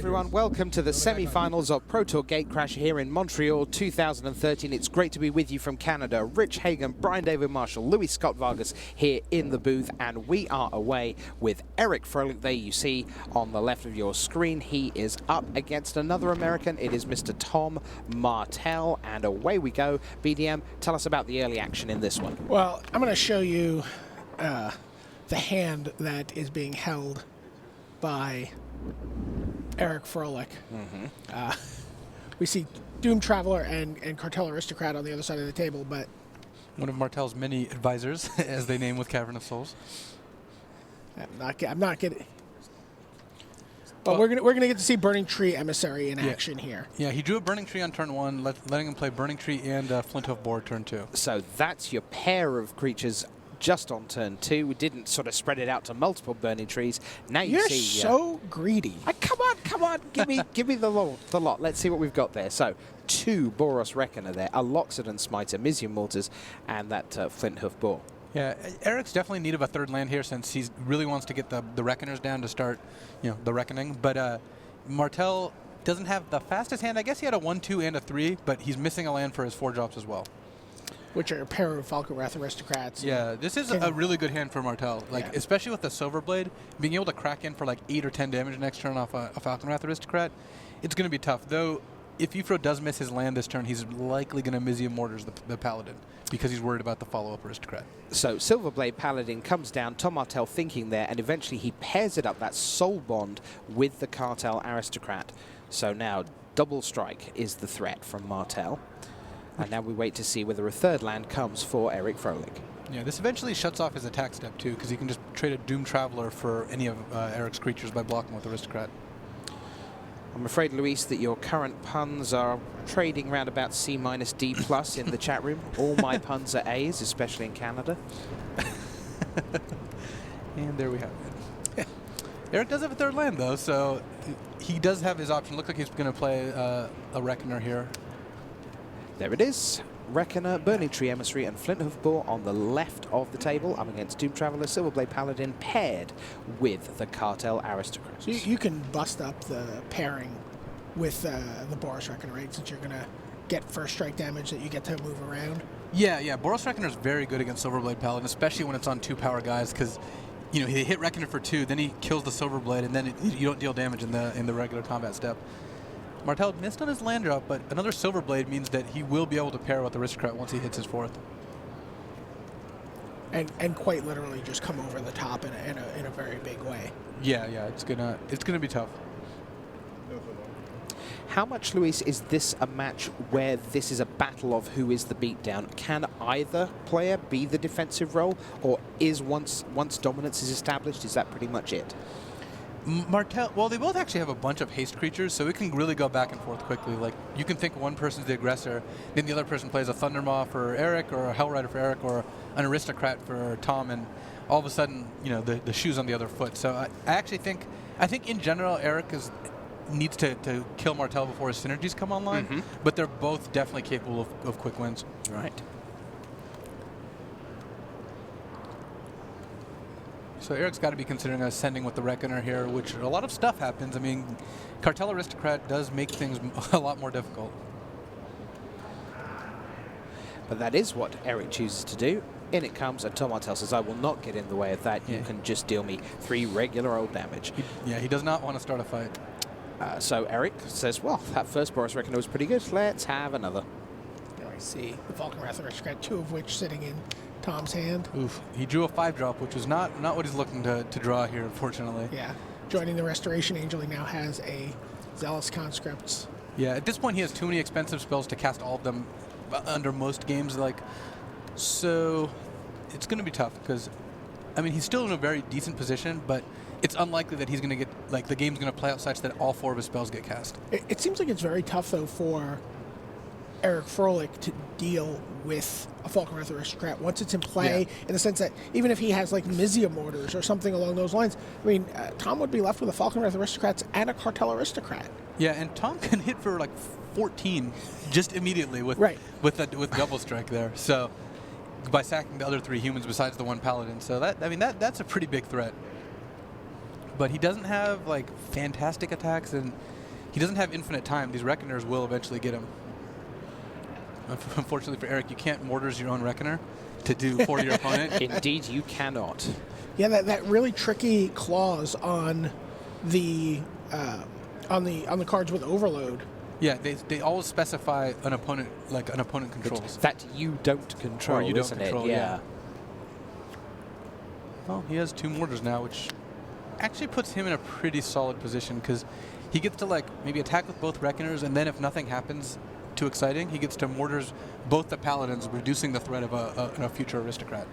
everyone, welcome to the semi-finals of Pro Tour Gatecrash here in Montreal 2013. It's great to be with you from Canada. Rich Hagan, Brian David Marshall, Louis Scott Vargas here in the booth, and we are away with Eric Froehlich. There you see on the left of your screen, he is up against another American. It is Mr. Tom Martell, and away we go. BDM, tell us about the early action in this one. Well, I'm going to show you the hand that is being held by Eric Froehlich. We see Doom Traveler and Cartel Aristocrat on the other side of the table, but one of Martell's many advisors, as they name with Cavern of Souls. I'm not getting. But we're gonna get to see Burning Tree Emissary in action here. Yeah, he drew a Burning Tree on turn 1, letting him play Burning Tree and Flinthoof Boar turn 2. So that's your pair of creatures just on turn 2. We didn't sort of spread it out to multiple Burning Trees. Now you see. You're so greedy. Come on, give me the lot. Let's see what we've got there. So 2 Boros Reckoner there, a Loxodon Smiter, Mizzium Mortars, and that Flinthoof Boar. Yeah, Eric's definitely in need of a third land here since he really wants to get the Reckoners down to start, the Reckoning. But Martell doesn't have the fastest hand. I guess he had a 1-2 and a 3, but he's missing a land for his 4 drops as well. Which are a pair of Falconwrath Aristocrats. Yeah, this is a really good hand for Martell. Especially with the Silverblade, being able to crack in for like 8 or 10 damage next turn off a Falconwrath Aristocrat, it's going to be tough. Though, if Ifro does miss his land this turn, he's likely going to Mizzium Mortars the Paladin because he's worried about the follow-up Aristocrat. So Silverblade Paladin comes down, Tom Martell thinking there, and eventually he pairs it up, that Soul Bond, with the Cartel Aristocrat. So now double strike is the threat from Martell. And now we wait to see whether a third land comes for Eric Froehlich. Yeah, this eventually shuts off his attack step, too, because he can just trade a Doom Traveler for any of Eric's creatures by blocking with Aristocrat. I'm afraid, Luis, that your current puns are trading around about C- D+ in the chat room. All my puns are A's, especially in Canada. And there we have it. Eric does have a third land, though, so he does have his option. Looks like he's going to play a Reckoner here. There it is. Reckoner, Burning Tree Emissary, and Flinthoof Boar on the left of the table, up against Doom Traveler, Silverblade Paladin, paired with the Cartel Aristocrats. So you can bust up the pairing with the Boros Reckoner, right? Since you're going to get first strike damage that you get to move around. Yeah. Boros Reckoner is very good against Silverblade Paladin, especially when it's on 2 power guys, because he hit Reckoner for 2, then he kills the Silverblade, and then you don't deal damage in the regular combat step. Martell missed on his land drop, but another Silverblade means that he will be able to pair with Aristocrat once he hits his 4th. And quite literally just come over the top in a very big way. Yeah, it's gonna be tough. How much, Luis, is this a match where this is a battle of who is the beatdown? Can either player be the defensive role, or is once dominance is established, is that pretty much it? Martell, well, they both actually have a bunch of haste creatures, so it can really go back and forth quickly. Like, you can think one person's the aggressor, then the other person plays a Thundermaw for Eric, or a Hellrider for Eric, or an Aristocrat for Tom, and all of a sudden, the shoe's on the other foot. So I actually think in general, Eric needs to kill Martell before his synergies come online, but they're both definitely capable of quick wins. Right. So Eric's got to be considering ascending with the Reckoner here, which a lot of stuff happens. I mean, Cartel Aristocrat does make things a lot more difficult. But that is what Eric chooses to do. In it comes, and Tom Martell says, I will not get in the way of that. Yeah. You can just deal me 3 regular old damage. He does not want to start a fight. So Eric says, well, that first Boros Reckoner was pretty good. Let's have another. There I see the Falconwrath Aristocrat, 2 of which sitting in Tom's hand. Oof. He drew a 5-drop, which was not what he's looking to draw here, unfortunately. Yeah. Joining the Restoration Angel, he now has a Zealous Conscripts. Yeah, at this point he has too many expensive spells to cast all of them under most games. So it's going to be tough because, I mean, he's still in a very decent position, but it's unlikely that he's going to get, the game's going to play out such that all 4 of his spells get cast. It seems like it's very tough, though, for Eric Froehlich to deal with a Falconwrath Aristocrat once it's in play, in the sense that even if he has Mizzium Mortars or something along those lines, I mean, Tom would be left with a Falconwrath Aristocrats and a Cartel Aristocrat. Yeah, and Tom can hit for 14 just immediately with double strike there. So by sacking the other 3 humans besides the 1 Paladin, so that's a pretty big threat. But he doesn't have fantastic attacks, and he doesn't have infinite time. These Reckoners will eventually get him. Unfortunately for Eric, you can't mortars your own Reckoner to do for your opponent. Indeed, you cannot. Yeah, that really tricky clause on the cards with overload. Yeah, they always specify an opponent, like an opponent controls. That you don't control, Or you don't isn't control, it? yeah. Well, he has 2 mortars now, which actually puts him in a pretty solid position because he gets to like maybe attack with both Reckoners, and then if nothing happens too exciting, he gets to mortars both the Paladins, reducing the threat of a future Aristocrat.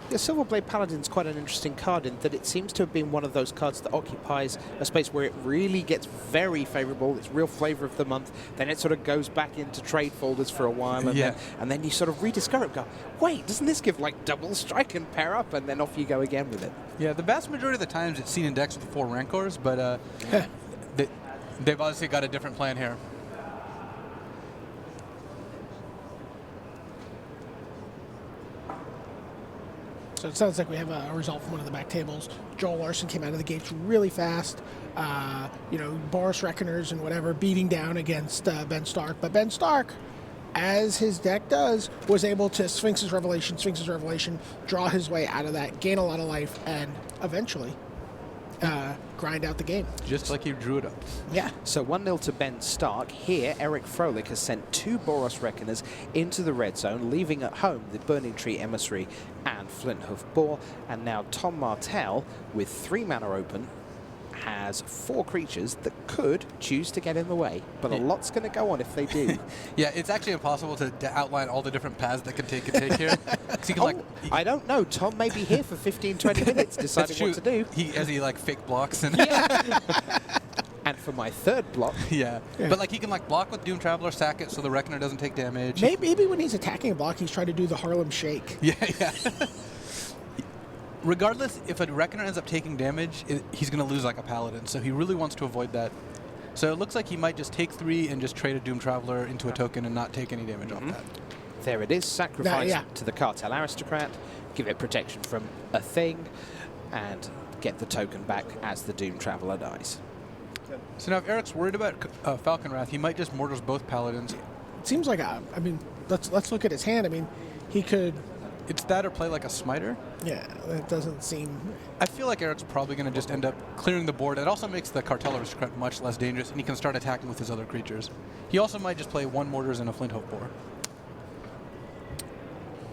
The Silverblade Paladin's quite an interesting card in that it seems to have been one of those cards that occupies a space where it really gets very favorable. It's real flavor of the month. Then it sort of goes back into trade folders for a while, and then you sort of rediscover it and go, wait, doesn't this give like double strike and pair up? And then off you go again with it. Yeah, the vast majority of the times it's seen in decks with 4 Rancors, but they've obviously got a different plan here. So it sounds like we have a result from one of the back tables. Joel Larsson came out of the gates really fast. Boris Reckoners and whatever beating down against Ben Stark. But Ben Stark, as his deck does, was able to Sphinx's Revelation, draw his way out of that, gain a lot of life, and eventually grind out the game. Just like he drew it up. Yeah. So 1-0 to Ben Stark. Here, Eric Froehlich has sent 2 Boros Reckoners into the red zone, leaving at home the Burning Tree Emissary and Flinthoof Boar. And now Tom Martell, with 3 mana open, has 4 creatures that could choose to get in the way, but a lot's going to go on if they do. Yeah, it's actually impossible to outline all the different paths that can take here. He can, I don't know. Tom may be here for 15, 20 minutes deciding what to do. As he like fake blocks and And for my 3rd block, yeah. But like he can like block with Doom Traveler, sack it so the Reckoner doesn't take damage. Maybe when he's attacking a block, he's trying to do the Harlem Shake. Yeah. Regardless, if a Reckoner ends up taking damage, he's going to lose like a Paladin, so he really wants to avoid that. So it looks like he might just take 3 and just trade a Doom Traveler into a token and not take any damage off that. there it is. Sacrifice to the Cartel Aristocrat, give it protection from a thing, and get the token back as the Doom Traveler dies. So now if Eric's worried about Falcon Wrath, he might just mortars both Paladins. It seems like let's look at his hand. I mean, he could. It's that or play like a Smiter. Yeah, that doesn't seem. I feel like Eric's probably going to just end up clearing the board. It also makes the Cartel Aristocrat much less dangerous, and he can start attacking with his other creatures. He also might just play 1 Mortars and a Flinthoof Boar.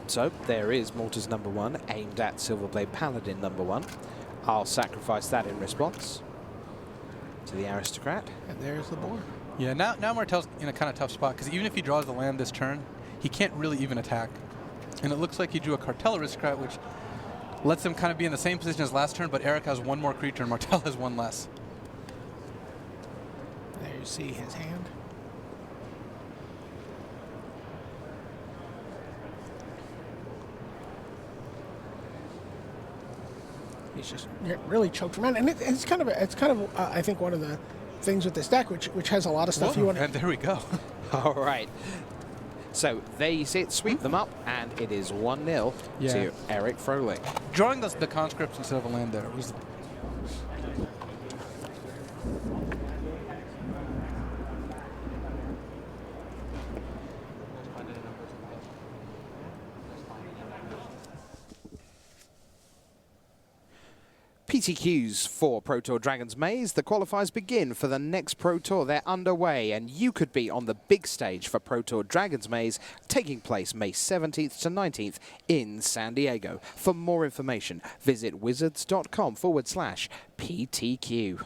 So there is Mortars number 1, aimed at Silverblade Paladin number 1. I'll sacrifice that in response to the Aristocrat. And there's the board. Yeah, now Martell's in a kind of tough spot, because even if he draws the land this turn, he can't really even attack. And it looks like he drew a Cartel Aristocrat, which lets him kind of be in the same position as last turn, but Eric has 1 more creature and Martell has 1 less. There you see his hand. He's just really choked around, and it's kind of I think one of the things with this deck, which has a lot of stuff you want. And there we go. All right. So there you see it, sweep them up, and it is 1-0 to Eric Froehlich. Drawing the conscripts instead of a land there was. PTQs for Pro Tour Dragon's Maze. The qualifiers begin for the next Pro Tour. They're underway, and you could be on the big stage for Pro Tour Dragon's Maze, taking place May 17th to 19th in San Diego. For more information, visit wizards.com/PTQ.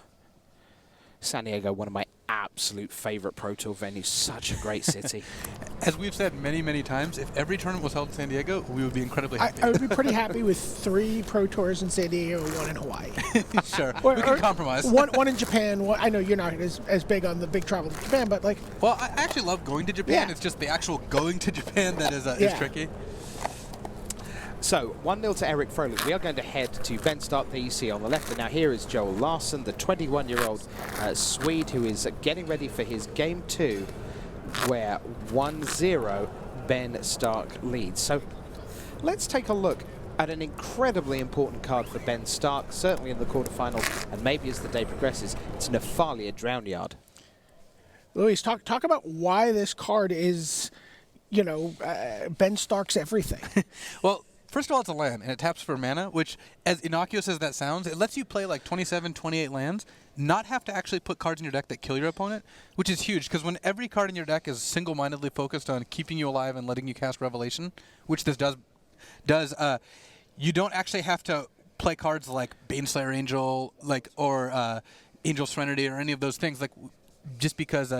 San Diego, one of my absolute favorite Pro Tour venues. Such a great city. As we've said many, many times, if every tournament was held in San Diego, we would be incredibly happy. I would be pretty happy with 3 Pro Tours in San Diego, 1 in Hawaii. Sure, we can compromise. One in Japan. I know you're not as big on the big travel to Japan, but like. Well, I actually love going to Japan. Yeah. It's just the actual going to Japan that is tricky. So, 1-0 to Eric Froehlich. We are going to head to Ben Stark, that you see on the left. And now here is Joel Larsson, the 21-year-old Swede, who is getting ready for his Game 2, where 1-0 Ben Stark leads. So, let's take a look at an incredibly important card for Ben Stark, certainly in the quarterfinals, and maybe as the day progresses, it's Nephalia Drownyard. Luis, talk about why this card is, Ben Stark's everything. Well, first of all, it's a land, and it taps for mana, which, as innocuous as that sounds, it lets you play like 27, 28 lands, not have to actually put cards in your deck that kill your opponent, which is huge, because when every card in your deck is single-mindedly focused on keeping you alive and letting you cast Revelation, which this does you don't actually have to play cards like Baneslayer Angel, or Angel Serenity, or any of those things, just because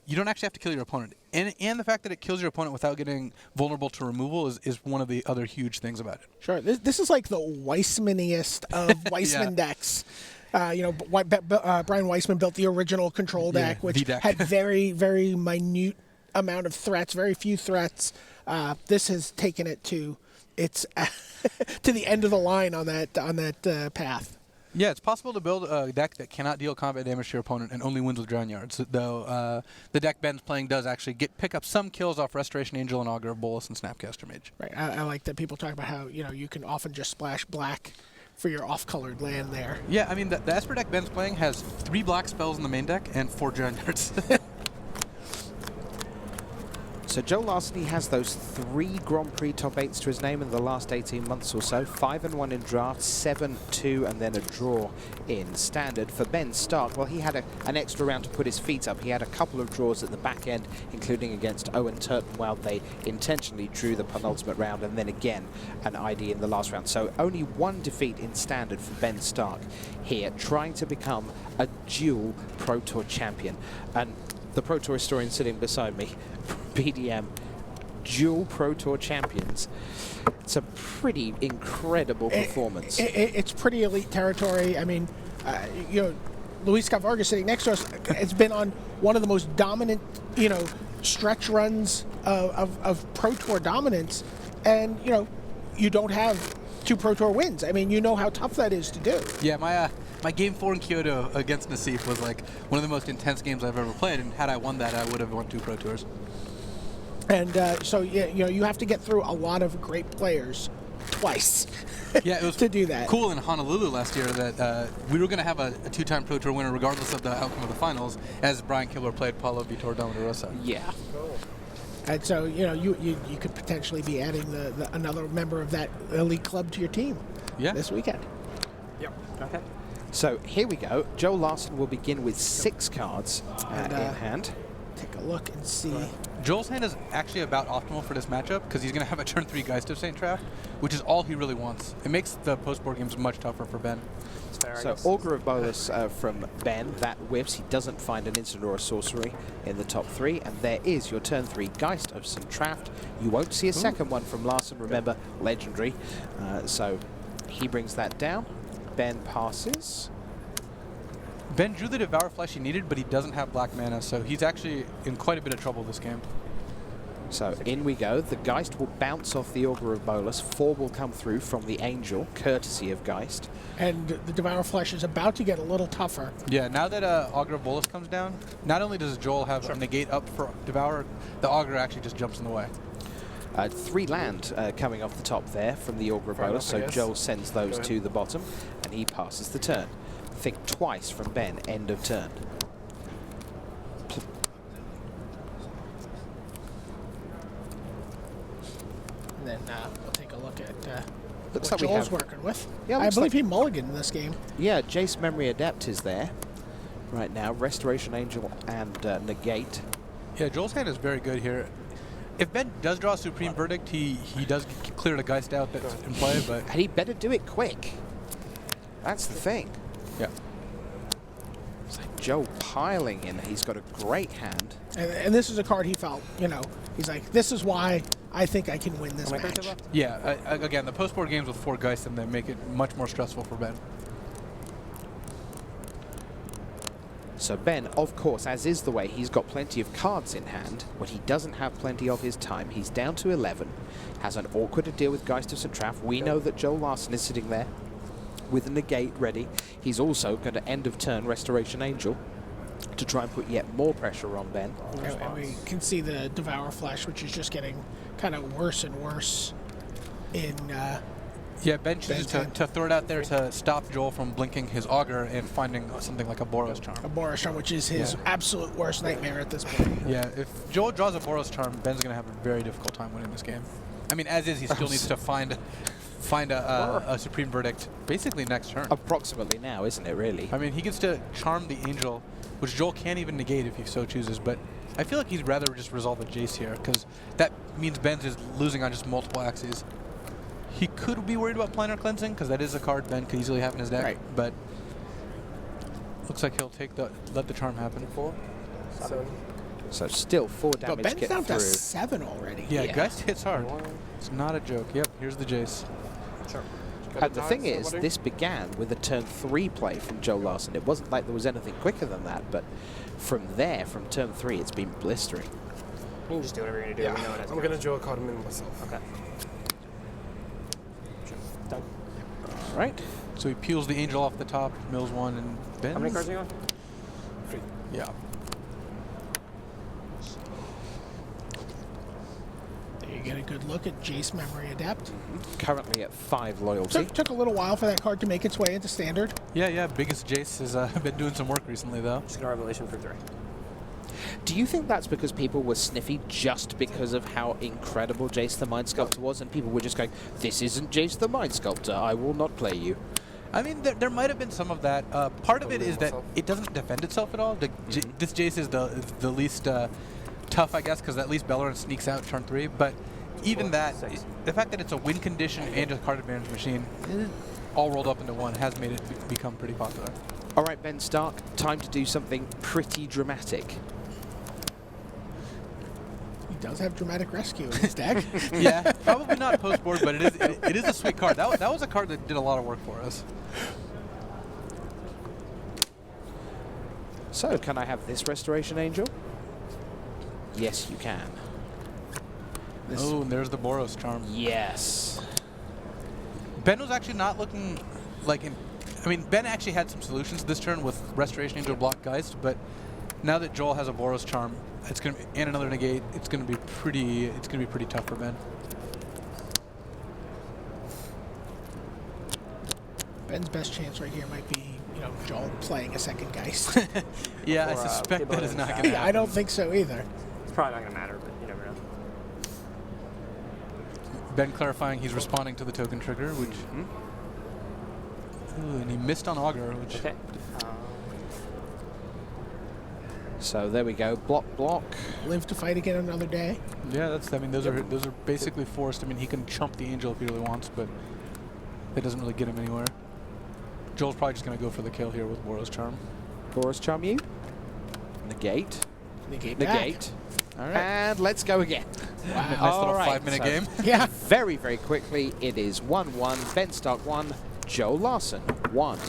you don't actually have to kill your opponent. And the fact that it kills your opponent without getting vulnerable to removal is one of the other huge things about it. Sure. This is like the Weissmaniest of Weissman decks. Brian Weissman built the original control deck, which had very, very minute amount of threats, very few threats. This has taken it to its to the end of the line on that path. Yeah, it's possible to build a deck that cannot deal combat damage to your opponent and only wins with Drownyards, though the deck Ben's playing does actually pick up some kills off Restoration Angel and Augur of Bolus and Snapcaster Mage. Right. I like that people talk about how you can often just splash black for your off-colored land there. Yeah, I mean, the Esper deck Ben's playing has 3 black spells in the main deck and 4 Drownyards. So Joe Larsson, he has those 3 Grand Prix top 8s to his name in the last 18 months or so. 5-1 in draft, 7-2, and then a draw in standard. For Ben Stark, well, he had an extra round to put his feet up. He had a couple of draws at the back end, including against Owen Turton, while they intentionally drew the penultimate round, and then again an ID in the last round. So only 1 defeat in standard for Ben Stark here, trying to become a dual Pro Tour champion. And the Pro Tour historian sitting beside me, BDM, dual Pro Tour champions. It's a pretty incredible performance. It's pretty elite territory. I mean, Luis Scott Vargas sitting next to us, it's been on one of the most dominant, stretch runs of Pro Tour dominance, and you don't have 2 Pro Tour wins. I mean, you know how tough that is to do. Yeah, my game 4 in Kyoto against Nassif was like one of the most intense games I've ever played, and had I won that, I would have won 2 Pro Tours. And so you have to get through a lot of great players twice. Yeah, it was to do that. Cool in Honolulu last year that we were going to have a 2-time Pro Tour winner regardless of the outcome of the finals, as Brian Kibler played Paulo Vitor Damarosa. Yeah. And so you could potentially be adding another member of that elite club to your team. Yeah. This weekend. Yep. Okay. So here we go. Joe Larsson will begin with 6 cards in hand. Take a look and see. Joel's hand is actually about optimal for this matchup because he's going to have a turn 3 Geist of St. Traff, which is all he really wants. It makes the post-board games much tougher for Ben. So Augur of Bolus from Ben, that whiffs. He doesn't find an instant or a sorcery in the top 3, and there is your turn 3 Geist of St. Traff. You won't see a second one from Larsson, remember, legendary. So he brings that down. Ben passes. Ben drew the Devour Flesh he needed, but he doesn't have black mana, so he's actually in quite a bit of trouble this game. So in we go. The Geist will bounce off the Augur of Bolus. 4 will come through from the Angel, courtesy of Geist. And the Devour Flesh is about to get a little tougher. Yeah, now that Augur of Bolus comes down, not only does Joel have a negate up for Devour, the Augur actually just jumps in the way. 3 land coming off the top there from the Augur of Bolus, so Joel sends those to the bottom, and he passes the turn. Think twice from Ben, end of turn. And then we'll take a look at Looks what like Joel's working with. Yeah, I believe he mulliganed in this game. Yeah, Jace Memory Adept is there right now. Restoration Angel and Negate. Yeah, Joel's hand is very good here. If Ben does draw a Supreme Verdict, he does clear the Geist out that's in play, but... And he better do it quick. That's the thing. Yeah. It's like Joe piling in. He's got a great hand. And this is a card he felt, he's like, this is why I think I can win this match. Yeah, again, the post-board games with 4 Geist in them make it much more stressful for Ben. So Ben, of course, as is the way, he's got plenty of cards in hand. What he doesn't have plenty of his time. He's down to 11. Has an awkward to deal with Geist of St. Traff. We know that Joel Larsson is sitting there with a negate ready. He's also going to end of turn Restoration Angel to try and put yet more pressure on Ben. And we can see the Devour Flesh, which is just getting kind of worse and worse in Yeah, Ben chooses to throw it out there to stop Joel from blinking his auger and finding something like a Boros Charm. A Boros Charm, which is his absolute worst nightmare at this point. Yeah, if Joel draws a Boros Charm, Ben's going to have a very difficult time winning this game. I mean, as is, he still needs to find a Supreme Verdict basically next turn. Approximately now, isn't it, really? I mean, he gets to charm the Angel, which Joel can't even negate if he so chooses, but I feel like he'd rather just resolve a Jace here, because that means Ben's is losing on just multiple axes. He could be worried about Planar Cleansing, because that is a card Ben could easily have in his deck, but looks like he'll let the charm happen. 4, 7. So still 4 damage But Ben's get down through. to 7 already. Yeah, Geist hits hard. It's not a joke. Yep, here's the Jace. Sure. And the thing is, this began with a turn 3 play from Joel Larsson. It wasn't like there was anything quicker than that, but from there, from turn 3, it's been blistering. You can just do whatever you're going to do. Yeah, We know it has I'm going to draw a card in myself. Okay. Done. All right. So he peels the Angel off the top, mills 1, and Ben's... How many cards are you on? 3. Yeah. There you get a good look at Jace Memory Adept. Currently at 5 loyalty. Took a little while for that card to make its way into Standard. Yeah, biggest Jace has been doing some work recently, though. Just going to Revelation for 3. Do you think that's because people were sniffy just because of how incredible Jace the Mind Sculptor was, and people were just going, this isn't Jace the Mind Sculptor, I will not play you? I mean, there might have been some of that. Part of it is that it doesn't defend itself at all. This Jace is the least tough, I guess, because at least Bellerin sneaks out turn 3. But even that, the fact that it's a win condition and a card advantage machine, all rolled up into one, has made it become pretty popular. All right, Ben Stark, time to do something pretty dramatic. He does have Dramatic Rescue in his deck. Yeah, probably not post-board, but it is a sweet card. That was a card that did a lot of work for us. So, can I have this Restoration Angel? Yes, you can. Oh, and there's the Boros Charm. Yes. Ben was actually not looking like Ben actually had some solutions this turn with Restoration Angel block Geist, but now that Joel has a Boros Charm, and another negate, it's gonna be pretty tough for Ben. Ben's best chance right here might be, Joel playing a second Geist. Yeah, I Or, suspect that is not Kibble gonna Yeah, happen. I don't think so either. It's probably not going to matter, but you never know. Ben clarifying he's responding to the token trigger, which ooh, and he missed on Augur, which Okay. So there we go. Block, block. Live to fight again another day. yeah, those are basically forced. I mean, he can chump the Angel if he really wants, but it doesn't really get him anywhere. Joel's probably just gonna go for the kill here with Boros Charm. Boros Charm you. Negate. Negate. Negate. All right. And let's go again. Nice All little right, 5-minute so game. Yeah. Very, very quickly, it is 1-1. Ben Stark 1, Joe Larsson 1.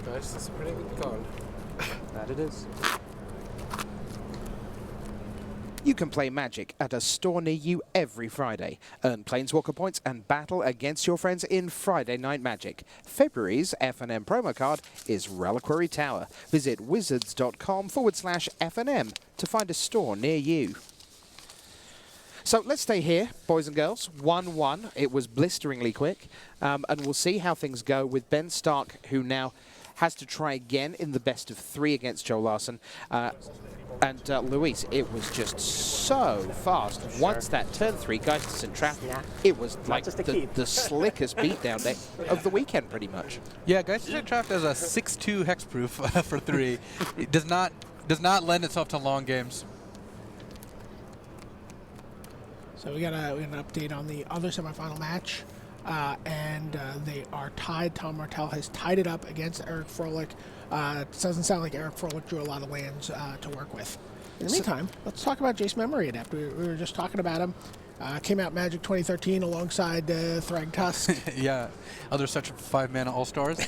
Guys, that's a pretty good card. That it is. You can play Magic at a store near you every Friday. Earn Planeswalker points and battle against your friends in Friday Night Magic. February's F&M promo card is Reliquary Tower. Visit wizards.com/F&M to find a store near you. So let's stay here, boys and girls. 1-1. It was blisteringly quick. And we'll see how things go with Ben Stark, who now has to try again in the best of 3 against Joe Larsson. And Luis, it was just so fast. Once that turn 3 Geist and Trap, it was like just a the keep. slickest beatdown deck of the weekend, pretty much. Yeah, Geist is trapped as a 6/2 hexproof for 3. It does not lend itself to long games. So we got an update on the other semifinal match, and they are tied. Tom Martell has tied it up against Eric Froehlich. It doesn't sound like Eric Froehlich drew a lot of lands to work with. In the meantime, let's talk about Jace Memory Adept. We were just talking about him. Came out Magic 2013 alongside Thrag Tusk. Yeah, other such 5-mana all-stars.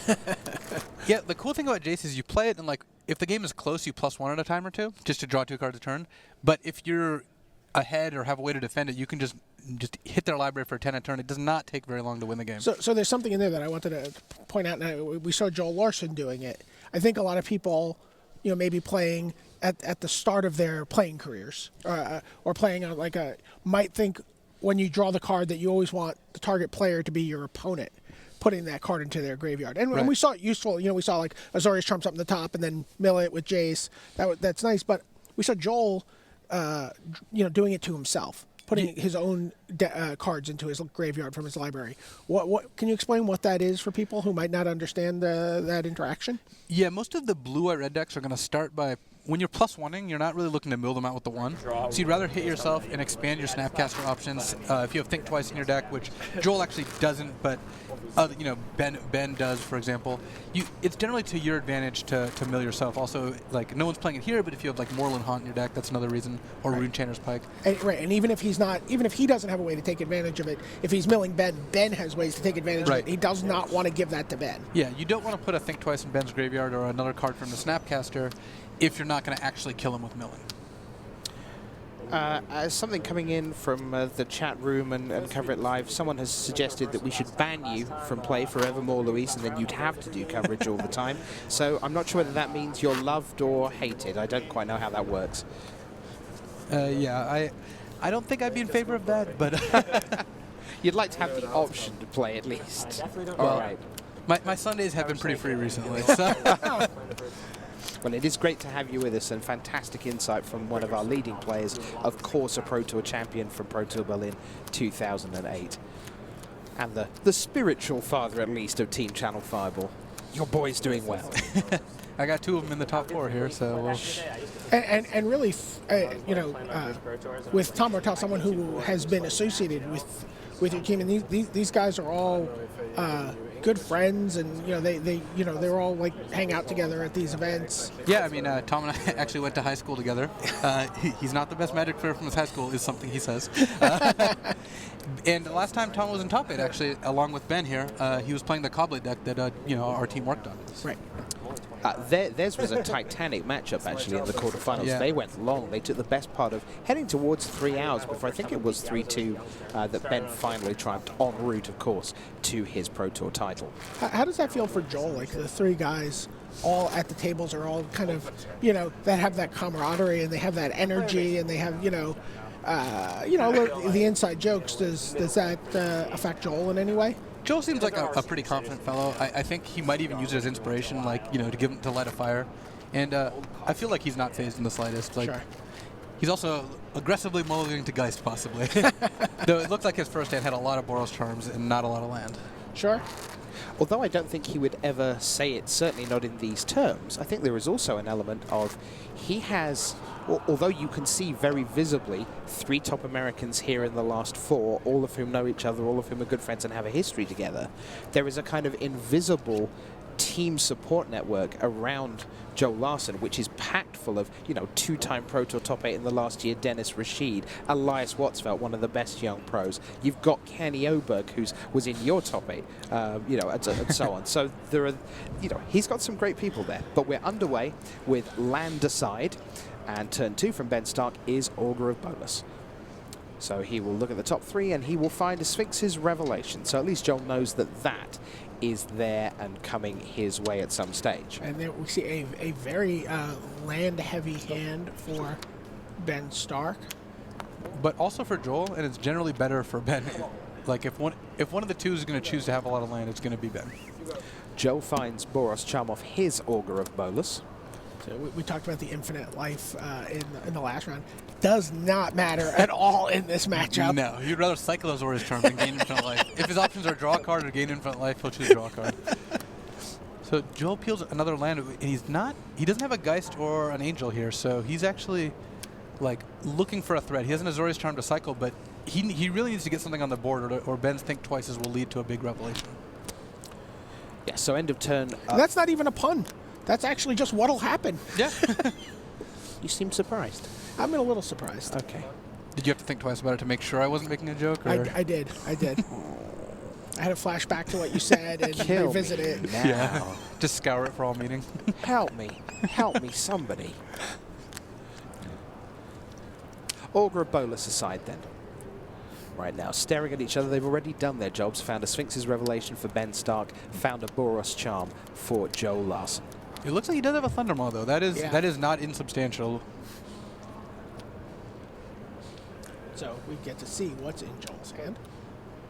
Yeah, the cool thing about Jace is you play it, and if the game is close, you +1 at a time or two, just to draw 2 cards a turn. But if you're ahead or have a way to defend it, you can just hit their library for a 10 a turn. It does not take very long to win the game. So there's something in there that I wanted to point out. Now we saw Joel Larsson doing it. I think a lot of people, maybe playing at the start of their playing careers, or playing on like a might think when you draw the card that you always want the target player to be your opponent, putting that card into their graveyard. And we saw it useful. You know, we saw like Azorius Trumps up in the top, and then mill it with Jace. That's nice. But we saw Joel, doing it to himself, putting his own cards into his graveyard from his library. What can you explain what that is for people who might not understand that interaction? Yeah, most of the blue-white red decks are going to start by, when you're +1ing, you're not really looking to mill them out with the 1. So you'd rather hit yourself and expand your Snapcaster options. If you have Think Twice in your deck, which Joel actually doesn't, but Ben does, for example. It's generally to your advantage to mill yourself. Also, like, no one's playing it here, but if you have like Moreland Haunt in your deck, that's another reason, or Rune Chanter's Pike. And even if he doesn't have a way to take advantage of it, if he's milling Ben has ways to take advantage of it. He does not want to give that to Ben. Yeah, you don't want to put a Think Twice in Ben's graveyard or another card from the Snapcaster if you're not going to actually kill him with milling. Something coming in from the chat room and Cover It Live, someone has suggested that we should ban you from play forevermore, Luis, and then you'd have to do coverage all the time. So I'm not sure whether that means you're loved or hated. I don't quite know how that works. Yeah, I don't think I'd be in favor of that, but... You'd like to have the option to play at least. All right. My Sundays have been pretty free recently, so... Well, it is great to have you with us, and fantastic insight from one of our leading players, of course a Pro Tour champion from Pro Tour Berlin 2008. And the spiritual father, at least, of Team Channel Fireball. Your boy's doing well. I got 2 of them in the top 4 here, so... We'll and really, with Tom Martell, someone who has been associated with your team, and these guys are all good friends, and they're all like hang out together at these events. Yeah, I mean, Tom and I actually went to high school together. He's not the best Magic player from his high school, is something he says. And the last time Tom was in top 8, actually, along with Ben here, he was playing the Coblet deck that our team worked on. Right. Theirs was a titanic matchup, actually, in the quarterfinals. Yeah. They went long. They took the best part of heading towards 3 hours before, I think it was 3-2, that Ben finally triumphed en route, of course, to his Pro Tour title. How does that feel for Joel? Like the 3 guys all at the tables are all kind of, that have that camaraderie, and they have that energy, and they have, the inside jokes. Does that affect Joel in any way? Joel seems like a pretty confident fellow. I think he might even use it as inspiration, like, to light a fire. And I feel like he's not phased in the slightest. Like, sure. He's also aggressively mulliganing to Geist, possibly. Though it looked like his first hand had a lot of Boros Charms and not a lot of land. Sure. Although I don't think he would ever say it, certainly not in these terms, I think there is also an element of he has, although you can see very visibly 3 top Americans here in the last 4, all of whom know each other, all of whom are good friends and have a history together, there is a kind of invisible team support network around Joe Larsson, which is packed full of, 2-time Pro Tour top 8 in the last year, Dennis Rashid, Elias Watsfeld, one of the best young pros. You've got Kenny Oberg, who was in your top 8, and so on. So there are, he's got some great people there. But we're underway with Land Aside, and turn 2 from Ben Stark is Augur of Bolas. So he will look at the top 3, and he will find a Sphinx's Revelation. So at least Joel knows that is there and coming his way at some stage. And then we see a very land-heavy hand for Ben Stark. But also for Joel, and it's generally better for Ben. Like, if one of the 2 is going to choose to have a lot of land, it's going to be Ben. Joe finds Boros Charm off his Augur of Bolas. So we talked about the infinite life in the last round. Does not matter at all in this matchup. No, you'd rather cycle those Augur Charms than gain infinite life. If his options are draw a card or gain infinite life, he'll choose draw a card. So Joel peels another land, and he doesn't have a Geist or an Angel here, so he's actually like looking for a threat. He has an Azorius Charm to cycle, but he really needs to get something on the board, or Ben's Think Twices will lead to a big revelation. Yeah, so end of turn. That's not even a pun. That's actually just what'll happen. Yeah. You seem surprised. I'm a little surprised. Okay. Did you have to think twice about it to make sure I wasn't making a joke? Or? I did. I had a flashback to what you said and revisit it. Now. Yeah. Just scour it for all meeting. Help me, somebody. Augur of Bolas aside then. Right now, staring at each other, they've already done their jobs. Found a Sphinx's Revelation for Ben Stark. Found a Boros Charm for Joe Larsson. It looks like he does have a Thundermaw, though. That is not insubstantial. So we get to see what's in Joel's hand.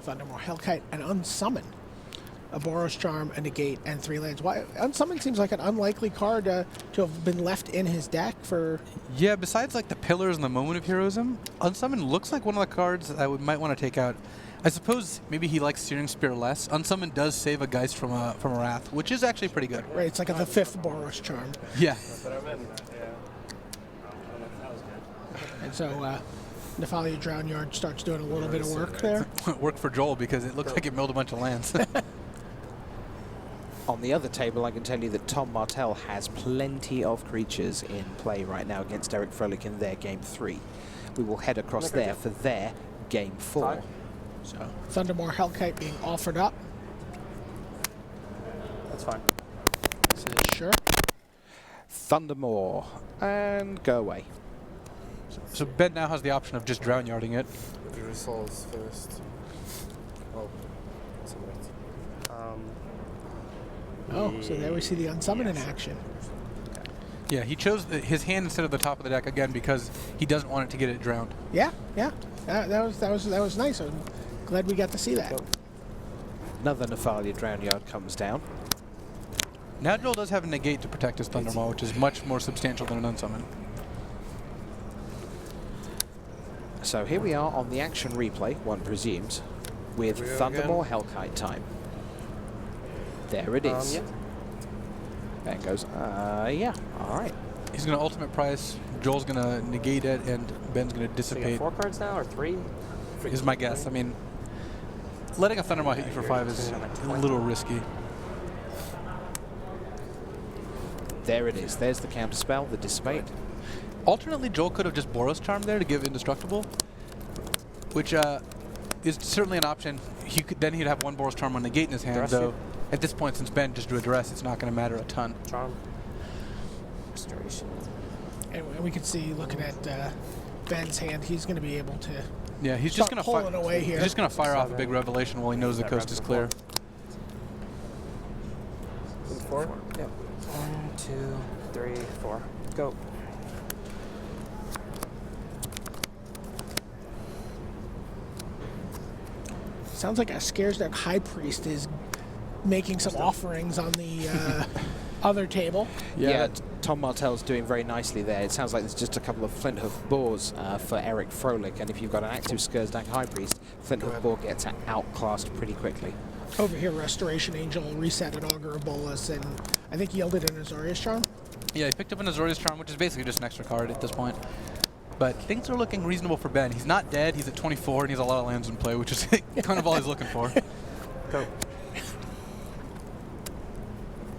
Thundermaw, Hellkite, and Unsummon. A Boros Charm, a Negate, and 3 lands. Why Unsummon seems like an unlikely card to have been left in his deck for... Yeah, besides like the Pillars and the Moment of Heroism, Unsummon looks like one of the cards that I might want to take out. I suppose maybe he likes Searing Spear less. Unsummon does save a Geist from a Wrath, which is actually pretty good. Right, it's like the 5th Boros Charm. Yeah. And so Nephalia Drown Yard starts doing a little bit of work there. Work for Joel because it looks like it milled a bunch of lands. On the other table, I can tell you that Tom Martell has plenty of creatures in play right now against Eric Froehlich in their Game 3. We will head across there for their Game 4. So Thundermaw, Hellkite being offered up. That's fine. Says sure. Thundermaw, and go away. So Ben now has the option of just Drown Yarding it. If he resolves first. Oh, that's all right. Oh, so there we see the Unsummon in action. Yeah, he chose his hand instead of the top of the deck again because he doesn't want it to get it drowned. Yeah, yeah. That was nice. I'm glad we got to see that. Another Nephalia Drown Yard comes down. Now Joel does have a Negate to protect his Thundermaw, which is much more substantial than an Unsummon. So here we are on the action replay, one presumes, with Thundermaw Hellkite time. There it is. Yeah. Ben goes, yeah, all right. He's going to Ultimate Price, Joel's going to negate it, and Ben's going to So you dissipate, got 4 cards now, or 3? is my guess. I mean, letting a Thundermaw hit you for 5 is a little risky. There it is. There's the counter spell, the dissipate. Alternately, Joel could have just Boros Charm there to give Indestructible, which is certainly an option. Then he'd have 1 Boros Charm on Negate in his hand, Duress though. you? At this point, since Ben just drew a Duress, it's not going to matter a ton. Charm. Restoration. And we can see, looking at Ben's hand, he's going to be able to Yeah, he's just start going to pulling away here. He's just going to fire off a big Revelation while he knows the coast is clear. 4? Yep. 1, 2, 3, 4. Go. Sounds like a Scaresdark High Priest is making some offerings on the other table. Yeah, Tom Martell's doing very nicely there. It sounds like there's just a couple of Flinthoof Boars for Eric Froehlich, and if you've got an active Scaresdark High Priest, Flinthoof Boar gets outclassed pretty quickly. Over here, Restoration Angel reset an Augur of Bolas, and I think yielded an Azorius Charm. Yeah, he picked up an Azorius Charm, which is basically just an extra card at this point. But things are looking reasonable for Ben. He's not dead. He's at 24, and he has a lot of lands in play, which is kind of all he's looking for. Go.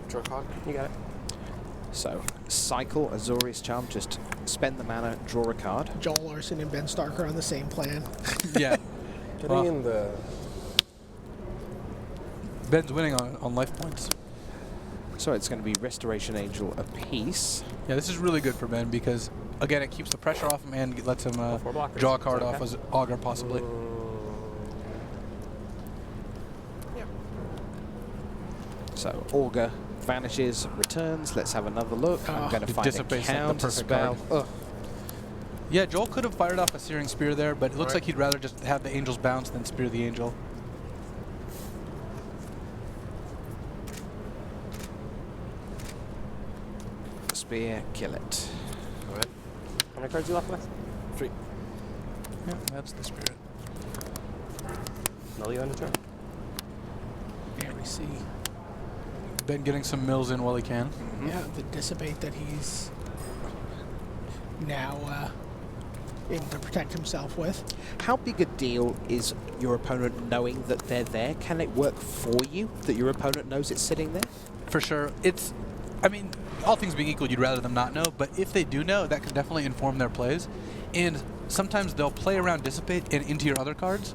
Draw a card. You got it. So, cycle Azorius Charm, just spend the mana, draw a card. Joel Larsson and Ben Starker on the same plan. Yeah. Getting in the... Ben's winning on life points. So it's going to be Restoration Angel apiece. Yeah, this is really good for Ben because, again, it keeps the pressure off him and lets him 4 blockers. draw a card Is that off okay? as Augur, possibly. So Augur vanishes, returns. Let's have another look. I'm going to It find a dissipates the counter perfect spell. card. Ugh. Yeah, Joel could have fired off a Searing Spear there, but it looks like he'd rather just have the Angels bounce than spear the Angel. Spear, kill it. Go ahead. How many cards you left with? 3. Yeah, that's the spirit. Mill you into turn. Here we see Ben getting some mills in while he can. yeah, the Dissipate that he's now able to protect himself with. How big a deal is your opponent knowing that they're there? Can it work for you that your opponent knows it's sitting there? For sure. I mean, all things being equal, you'd rather them not know, but if they do know, that can definitely inform their plays. And sometimes they'll play around Dissipate and into your other cards,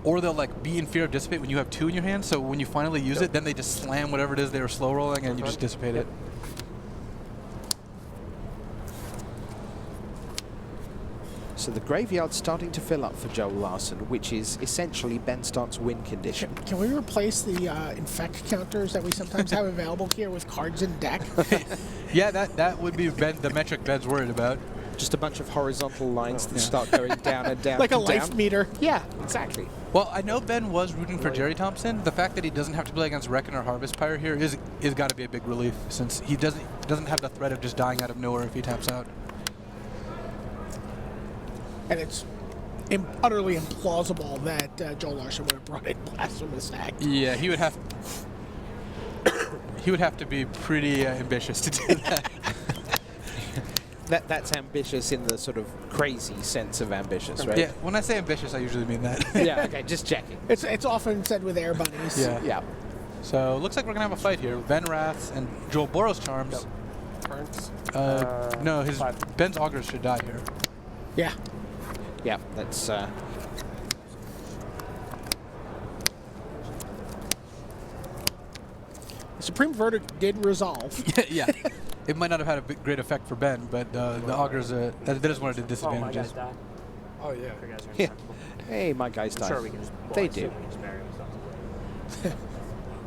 or they'll like be in fear of Dissipate when you have 2 in your hand, so when you finally use it, then they just slam whatever it is they were slow rolling and you just dissipate it. So the graveyard's starting to fill up for Joel Larsson, which is essentially Ben Stark's win condition. Can we replace the infect counters that we sometimes have available here with cards in deck? Yeah, that would be the metric Ben's worried about. Just a bunch of horizontal lines that start going down and down Like a and down. life meter. Yeah, exactly. Well, I know Ben was rooting for Jerry Thompson. The fact that he doesn't have to play against Reckon or Harvest Pyre here is got to be a big relief, since he doesn't have the threat of just dying out of nowhere if he taps out. And it's utterly implausible that Joel Larsson would have brought in Blasphemous Act. Yeah, he would have. He would have to be pretty ambitious to do that. That's ambitious in the sort of crazy sense of ambitious, right? Yeah, when I say ambitious, I usually mean that. Yeah, okay, just checking. It's often said with air bunnies. Yeah. Yeah. So looks like we're gonna have a fight here. Ben Wrath and Joel Boros Charms. Currents. No, Five. Ben's Augurs should die here. Yeah. Yeah, that's... The Supreme Verdict did resolve. Yeah. It might not have had a great effect for Ben, but the Augurs, that is one of the Oh, my guys disadvantages. died. Oh yeah. Your guys are Yeah. inseparable. Hey, my guys I'm died. sure we can just. Well, They I assume do. We can just bury him.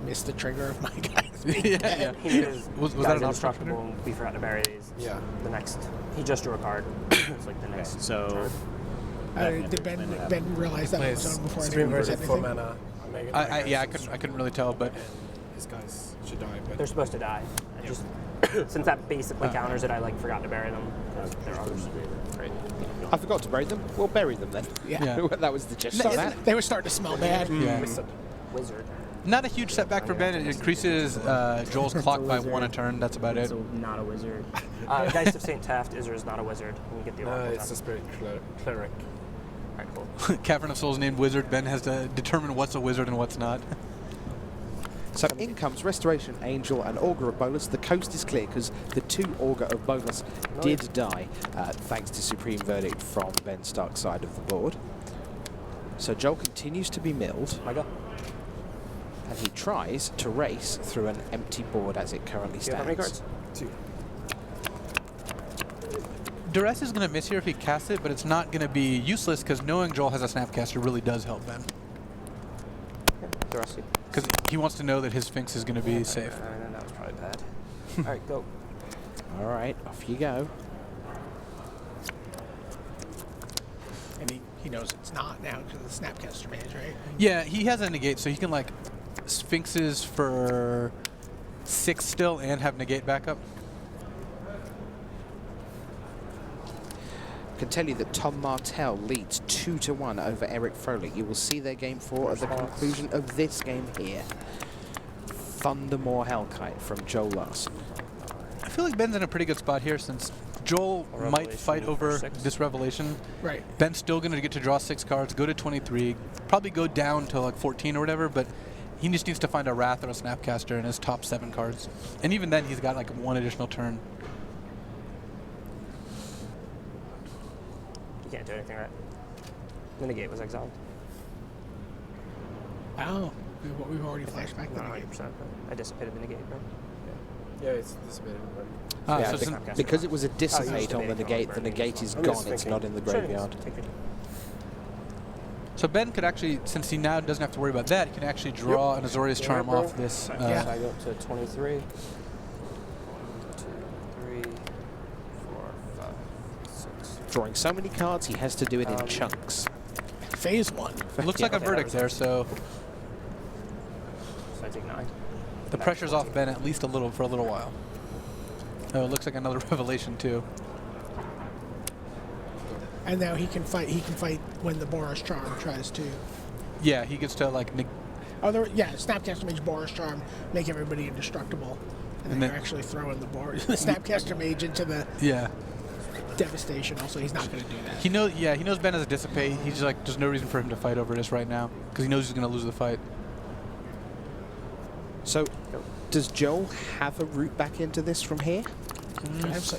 Missed the trigger of my guys. Yeah. He knew his Was guys that an indestructible, option? and we forgot to bury these. Yeah. The next. He just drew a card. It's like the next. So Did Ben realize that Plays was on before Supreme anyone said Verdict, 4 anything? mana. I couldn't really tell, but His guys should die, but They're supposed to die. I just since that basically counters it, I like forgot to bury them. They're others. great. I forgot to bury them. We'll bury them then. Yeah. That was the gist So of that. they were starting to smell bad. yeah. Wizard. Not a huge setback for Ben. It increases Joel's clock by 1 a turn. That's about it. So not a wizard. Geist of Saint Taft. Izzur is not a wizard. And you get the no, Oracle. it's a spirit cleric. Alright, cool. Cavern of Souls named Wizard. Ben has to determine what's a wizard and what's not. So in comes Restoration Angel and Augur of Bolas. The coast is clear because the 2 Augur of Bolas did die thanks to Supreme Verdict from Ben Stark's side of the board. So Joel continues to be milled, My go. and he tries to race through an empty board as it currently Do you have how many stands. cards? 2. Duress is going to miss here if he casts it, but it's not going to be useless because knowing Joel has a Snapcaster really does help Ben. The rest of you. Because he wants to know that his Sphinx is going to be safe. That was probably bad. Alright, go. All right, off you go. And he knows it's not now because of the Snapcaster Mage, right? Yeah, he has a negate, so he can like Sphinxes for 6 still and have negate backup. I can tell you that Tom Martell leads 2-1 over Eric Froehlich. You will see their game 4 at the conclusion of this game here. Thundermore Hellkite from Joel Larsson. I feel like Ben's in a pretty good spot here since Joel A might Revelation fight for over 6. this Revelation. Right. Ben's still going to get to draw 6 cards, go to 23, probably go down to like 14 or whatever, but he just needs to find a Wrath or a Snapcaster in his top 7 cards. And even then, he's got like 1 additional turn. You can't do anything, right? The negate was exiled. Oh, we've already flashed back Not that. 100%. I dissipated the negate, right? Yeah, it's dissipated. Ah, Yeah, so be- since- because it was a dissipate on the debating negate, the on negate is I'm gone, just it's thinking. not in the Sure, graveyard. take it. So Ben could actually, since he now doesn't have to worry about that, he can actually draw an Azorius Yeah, Charm bro. off this. Yeah. So I go up to 23. 1, 2, 3, 4, 5, 6. Drawing so many cards, he has to do it in Um, chunks. Phase 1. It looks like a okay, verdict that there, was so So I take 9. the pressure's off Ben at least a little for a little while. Oh, it looks like another Revelation too. And now he can fight. He can fight when the Boris Charm tries to. Yeah, he gets to like, Snapcaster Mage Boris Charm make everybody indestructible, and then then- you're actually throwing the the Snapcaster Mage into the yeah. devastation. Also, he's not going to do that. He knows Ben has a dissipate. He's like, there's no reason for him to fight over this right now because he knows he's going to lose the fight. So, does Joel have a route back into this from here?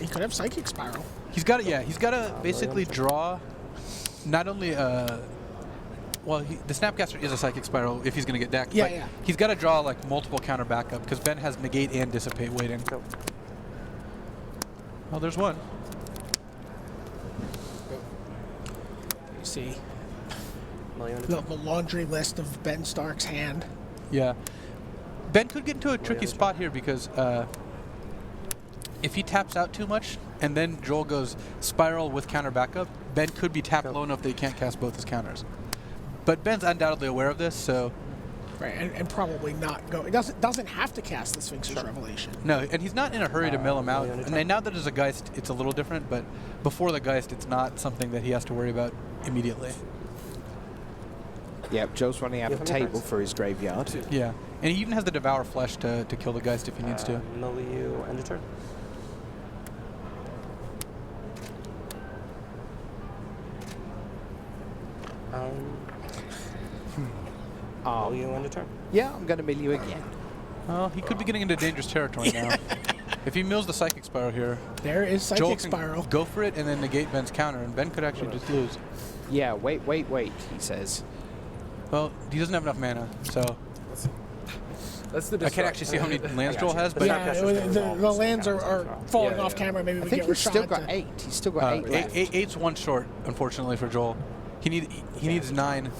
He could have Psychic Spiral. He's got to, he's got to basically draw not only the Snapcaster is a Psychic Spiral if he's going to get decked, Yeah, but yeah. he's got to draw like multiple counter backup because Ben has negate and dissipate waiting. Go. Well, there's one. see Million. the laundry list of Ben Stark's hand. Yeah. Ben could get into a tricky spot here because if he taps out too much and then Joel goes spiral with counter backup, Ben could be tapped low enough that he can't cast both his counters. But Ben's undoubtedly aware of this, so... Right, and probably not go. It doesn't have to cast the Sphinx's Revelation. No, and he's not in a hurry to mill him out. And now that there's a Geist, it's a little different, but before the Geist, it's not something that he has to worry about immediately. Yep, Joe's running out of table for his graveyard. Yeah, and he even has the Devour Flesh to kill the Geist if he needs to. Mill you end of turn. Mill you end of turn. Yeah, I'm going to mill you again. Well, he could be getting into dangerous territory now. If he mills the Psychic Spiral here, There is Joel Psychic can Spiral. go for it and then negate Ben's counter, and Ben could actually just lose. Yeah, wait, he says. Well, he doesn't have enough mana, so That's the I can't actually see how many lands Joel has, but Yeah, the lands are falling off camera. Maybe I we think get he's still Rashad got to- 8. He's still got 8 left. eight's one short, unfortunately, for Joel. He needs 9.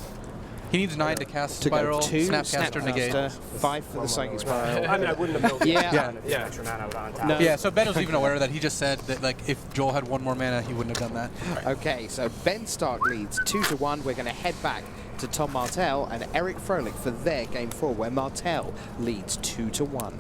He needs 9 to cast To Spiral, go 2, Snapcaster, negate. 5 for the Psychic Spiral. I mean, I wouldn't have built Yeah. Yeah. extra mana on top. No. Yeah, so Ben was even aware of that. He just said that like if Joel had 1 more mana, he wouldn't have done that. Okay, so Ben Stark leads 2-1. We're going to head back to Tom Martell and Eric Froehlich for their game 4, where Martell leads 2-1.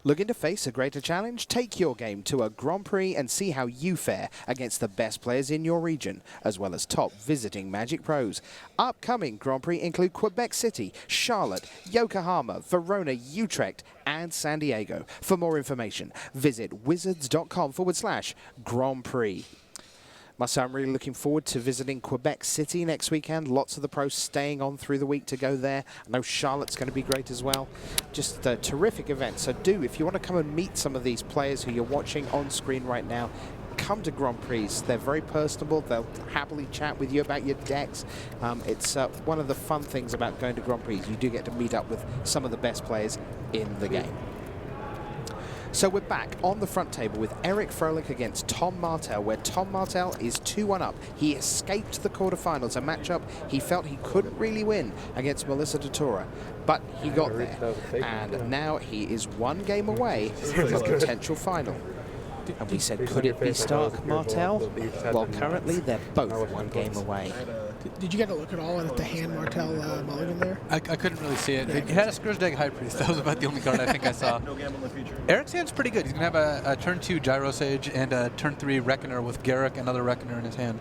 Looking to face a greater challenge? Take your game to a Grand Prix and see how you fare against the best players in your region, as well as top visiting Magic pros. Upcoming Grand Prix include Quebec City, Charlotte, Yokohama, Verona, Utrecht, and San Diego. For more information, visit wizards.com/Grand Prix. I'm really looking forward to visiting Quebec City next weekend. Lots of the pros staying on through the week to go there. I know Charlotte's going to be great as well. Just a terrific event. So if you want to come and meet some of these players who you're watching on screen right now, come to Grand Prix. They're very personable. They'll happily chat with you about your decks. It's one of the fun things about going to Grand Prix. You do get to meet up with some of the best players in the game. So we're back on the front table with Eric Froehlich against Tom Martell, where Tom Martell is 2-1 up. He escaped the quarterfinals, a matchup he felt he couldn't really win against Melissa DeTora, but he got there. And now he is 1 game away from a potential final. And we said, could it be Stark Martell? Well, currently they're both 1 game away. Did you get a look at all at the hand Martell mulligan there? I couldn't really see it. It had a Scourgedag High Priest. That was about the only card I think I saw. Eric's hand's pretty good. He's going to have a turn 2 Gyro Sage and a turn 3 Reckoner with Garruk, another Reckoner in his hand.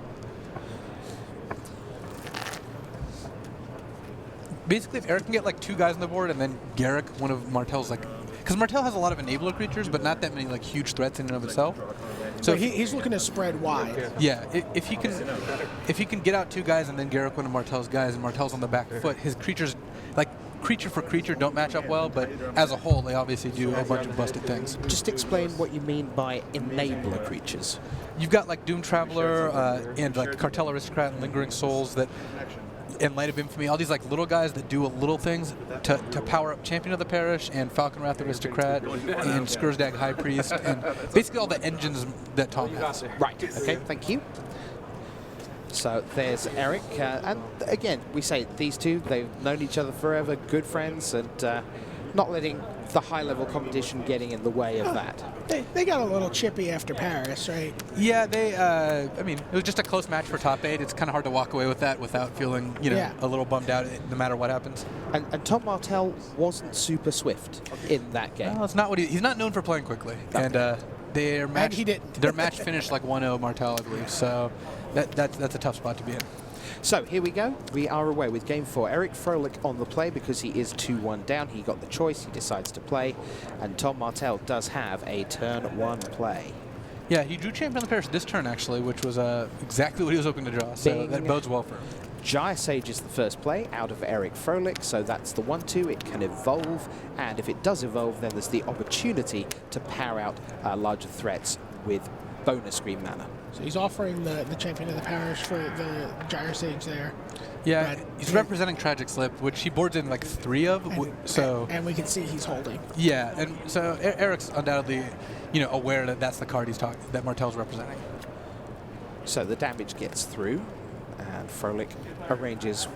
Basically, if Eric can get like 2 guys on the board and then Garruk, one of Martell's like... Because Martell has a lot of enabler creatures, but not that many like huge threats in and of itself. So he's looking to spread wide. Yeah, if he can get out 2 guys and then Garruk one of Martell's guys and Martell's on the back foot, his creatures, like creature for creature, don't match up well, but as a whole, they obviously do a bunch of busted things. Just explain what you mean by enabler creatures. You've got like Doom Traveler and like Cartel Aristocrat and Lingering Souls that, and Light of Infamy, all these like little guys that do little things to power up Champion of the Parish and Falcon Wrath Aristocrat and Scourgedag High Priest and basically all the engines that Tom has. Right, okay, thank you. So there's Eric, and again, we say these two, they've known each other forever, good friends, and not letting the high-level competition getting in the way of that. They got a little chippy after Paris, right? Yeah, I mean, it was just a close match for top 8. It's kind of hard to walk away with that without feeling, a little bummed out no matter what happens. And Tom Martell wasn't super swift in that game. Well, it's not what he's not known for playing quickly. Okay. And their match finished like 1-0 Martell, I believe. So that's a tough spot to be in. So here we go. We are away with game 4. Eric Froehlich on the play because he is 2-1 down. He got the choice. He decides to play. And Tom Martell does have a turn 1 play. Yeah, he drew Champion of the Parish this turn, actually, which was exactly what he was hoping to draw. So that bodes well for him. Gyre Sage is the first play out of Eric Froehlich. So that's the 1-2. It can evolve. And if it does evolve, then there's the opportunity to power out larger threats with bonus green mana. So he's offering the Champion of the Parish for the Gyre Sage there. Yeah, But he's representing Tragic Slip, which he boards in like 3 of. and we can see he's holding. Yeah, and so Eric's undoubtedly, aware that that's the card that Martell's representing. So the damage gets through, and Froehlich arranges,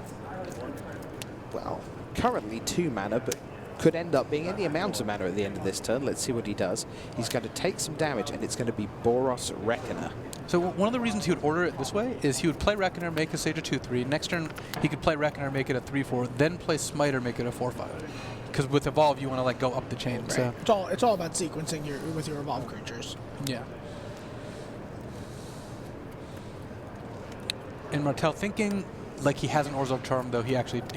well, currently 2 mana, but could end up being any amount of mana at the end of this turn. Let's see what he does. He's going to take some damage, and it's going to be Boros Reckoner. So one of the reasons he would order it this way is he would play Reckoner, make a Sage a 2/3. Next turn, he could play Reckoner, make it a 3/4, then play Smiter, make it a 4/5. Because with Evolve, you want to like go up the chain. Right. So It's all about sequencing with your Evolve creatures. yeah. And Martell thinking like he has an Orzhov Charm, though he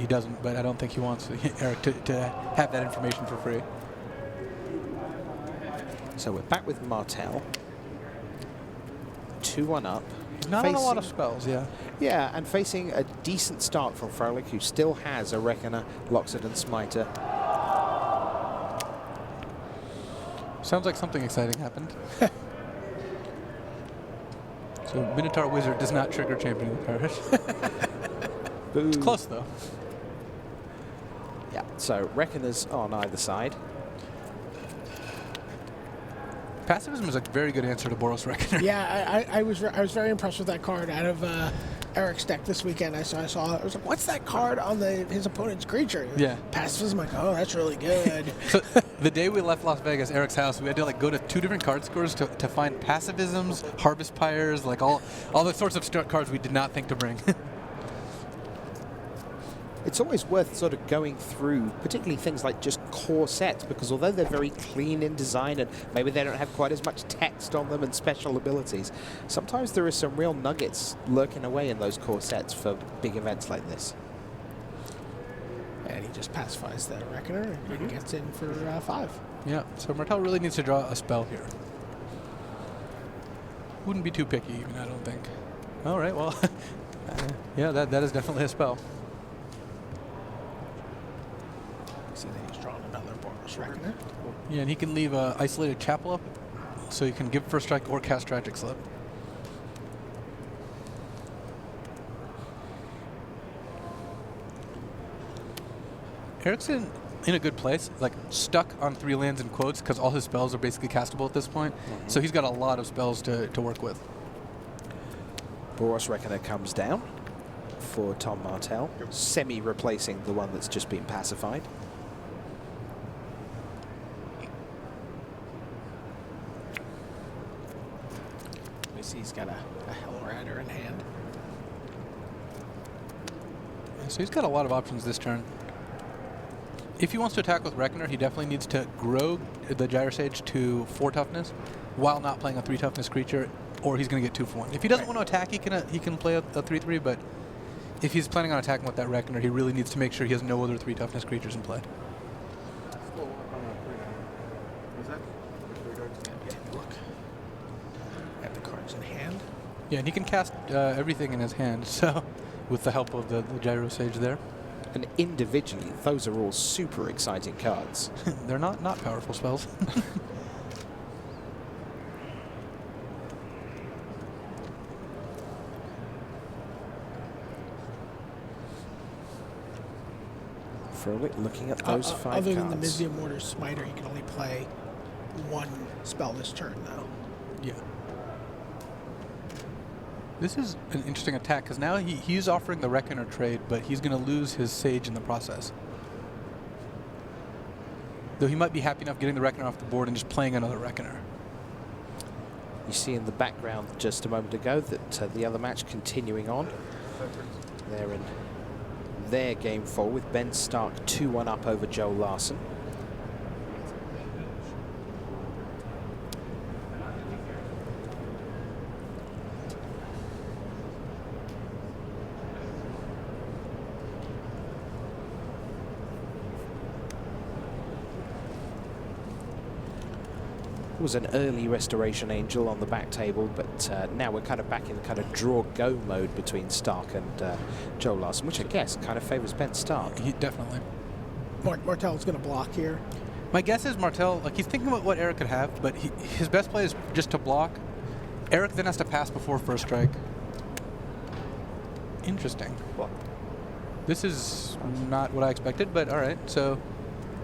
doesn't, but I don't think he wants Eric to have that information for free. So we're back with Martell. 2-1 up. Not on a lot of spells, yeah. Yeah, and facing a decent start from Froehlich, who still has a Reckoner, Loxodon, and Smiter. Sounds like something exciting happened. So Minotaur Wizard does not trigger Champion of the Parish. It's close, though. Yeah, so Reckoners on either side. Pacifism is a very good answer to Boros Reckoner. Yeah, I was very impressed with that card out of Eric's deck this weekend. I saw it. I was like, what's that card on his opponent's creature? Yeah. Pacifism. I'm like, oh, that's really good. So the day we left Las Vegas, Eric's house, we had to like go to 2 different card scores to find pacifisms, harvest pyres, like all the sorts of cards we did not think to bring. It's always worth sort of going through, particularly things like just core sets, because although they're very clean in design and maybe they don't have quite as much text on them and special abilities, sometimes there are some real nuggets lurking away in those core sets for big events like this. And he just pacifies the Reckoner and gets in for 5. Yeah, so Martell really needs to draw a spell here. Wouldn't be too picky, even, I don't think. All right, well, yeah, that is definitely a spell. See that he's drawn another Boros Reckoner. Yeah, and he can leave a isolated chapel up, so you can give First Strike or cast Tragic Slip. Eric's in a good place, like stuck on 3 lands in quotes, because all his spells are basically castable at this point. So he's got a lot of spells to work with. Boros Reckoner comes down for Tom Martell, semi-replacing the one that's just been pacified. We see he's got a Hell Rider in hand. So he's got a lot of options this turn. If he wants to attack with Reckoner, he definitely needs to grow the Gyro Sage to 4 toughness while not playing a 3 toughness creature, or he's going to get 2 for 1. If he doesn't want to attack, he can play a 3/3, but if he's planning on attacking with that Reckoner, he really needs to make sure he has no other 3 toughness creatures in play. Look at the cards in hand. Yeah, and he can cast everything in his hand, so with the help of the Gyro Sage there. And individually, those are all super exciting cards. They're not powerful spells. Froehlich looking at those 5 cards. Other than the Mizia Mortar Smiter, he can only play 1 spell this turn, though. Yeah. This is an interesting attack, because now he's offering the Reckoner trade, but he's going to lose his Sage in the process. Though he might be happy enough getting the Reckoner off the board and just playing another Reckoner. You see in the background just a moment ago that the other match continuing on. They're in their game 4 with Ben Stark 2-1 up over Joe Larsson. Was an early Restoration Angel on the back table, but now we're kind of back in kind of draw-go mode between Stark and Joe Larsson, which I guess kind of favors Ben Stark. He definitely. Martell's going to block here. My guess is Martell, like he's thinking about what Eric could have, but his best play is just to block. Eric then has to pass before First Strike. Interesting. Well, This is not what I expected, but all right. So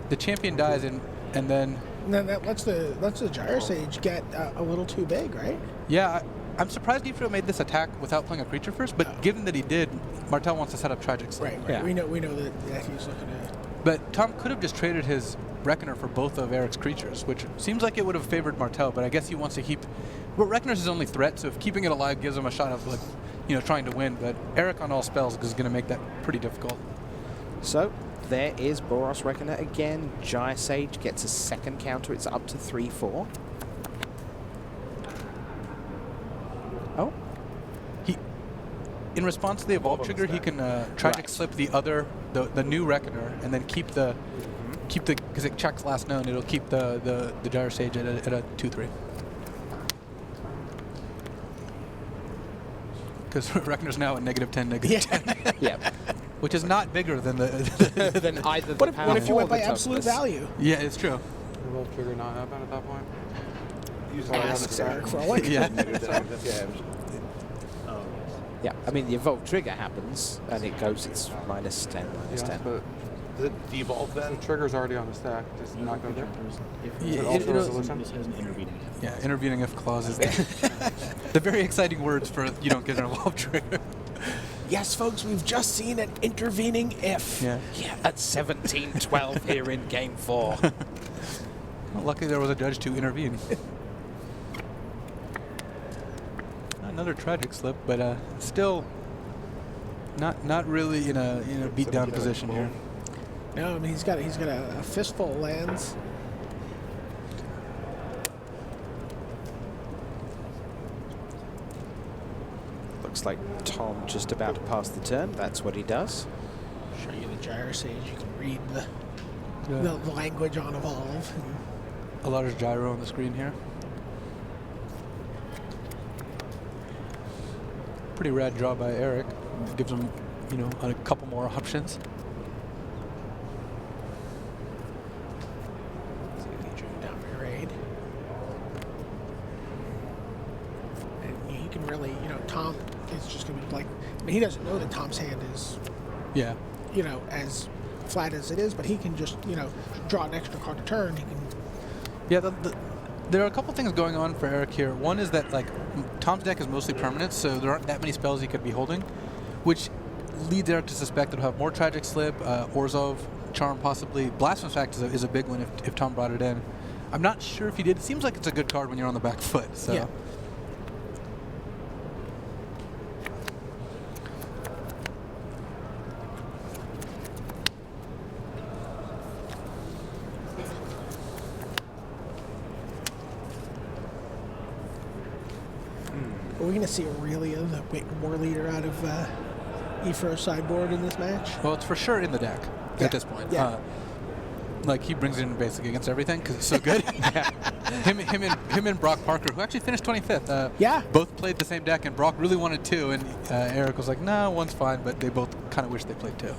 the champion dies, and then And then that lets the Gyro Sage get a little too big, right? yeah, I'm surprised Ifro made this attack without playing a creature first. But given that he did, Martell wants to set up Tragic Slip. Right. Yeah. We know that he's looking to. But Tom could have just traded his Reckoner for both of Eric's creatures, which seems like it would have favored Martell. But I guess he wants to keep. Well, Reckoner's his only threat, so if keeping it alive gives him a shot of like, trying to win. But Eric on all spells is going to make that pretty difficult. So there is Boros Reckoner again. Gyro Sage gets a second counter. It's up to 3/4. Oh, In response to the evolve trigger, he can Tragic Slip the new Reckoner, and then keep the because it checks last known. It'll keep the Gyro Sage at a 2/3. Because Reckoner's now at -10, -10. yeah. Which is not bigger than the. Then either What the if you power went or by the absolute toughness. value? Yeah, it's true. Revolve trigger not happen at that point. Asks Eric Froehlich. Yeah. Yeah, I mean the evolve trigger happens and it goes. It's -10, -10. But The evolve then? the trigger's already on the stack. Does it not go there? Yeah, also it'll- resolution? This has an intervening. Yeah, intervening if clause is the very exciting words for you don't get an evolve trigger. Yes, folks, we've just seen an intervening if. Yeah. Yeah, at 17-12 here in Game 4. Well, luckily there was a judge to intervene. Another Tragic Slip, but still not really in a beat down position here. No, I mean he's got a fistful of lands. Looks like Tom just about to pass the turn. That's what he does. Show you the Gyro Sage. You can read Yeah. the language on evolve. A large gyro on the screen here. Pretty rad draw by Eric. Gives him, a couple more options. So he drew down Raid. And he can really, Tom is just going to be like, I mean, he doesn't know that Tom's hand is, Yeah. as flat as it is, but he can just, draw an extra card a turn. He can. Yeah, there are a couple things going on for Eric here. One is that Tom's deck is mostly permanent, so there aren't that many spells he could be holding, which leads Eric to suspect that he'll have more Tragic Slip, Orzhov, Charm possibly. Blasphemous Act is a big one if Tom brought it in. I'm not sure if he did. It seems like it's a good card when you're on the back foot. So. Yeah. Are we going to see Aurelia, the war leader, out of Ifro's sideboard in this match? Well, it's for sure in the deck Yeah. at this point. Yeah. He brings it in basically against everything because it's so good. him and Brock Parker, who actually finished 25th. Yeah. Both played the same deck, and Brock really wanted two, and Eric was like, "No, one's fine," but they both kind of wish they played two.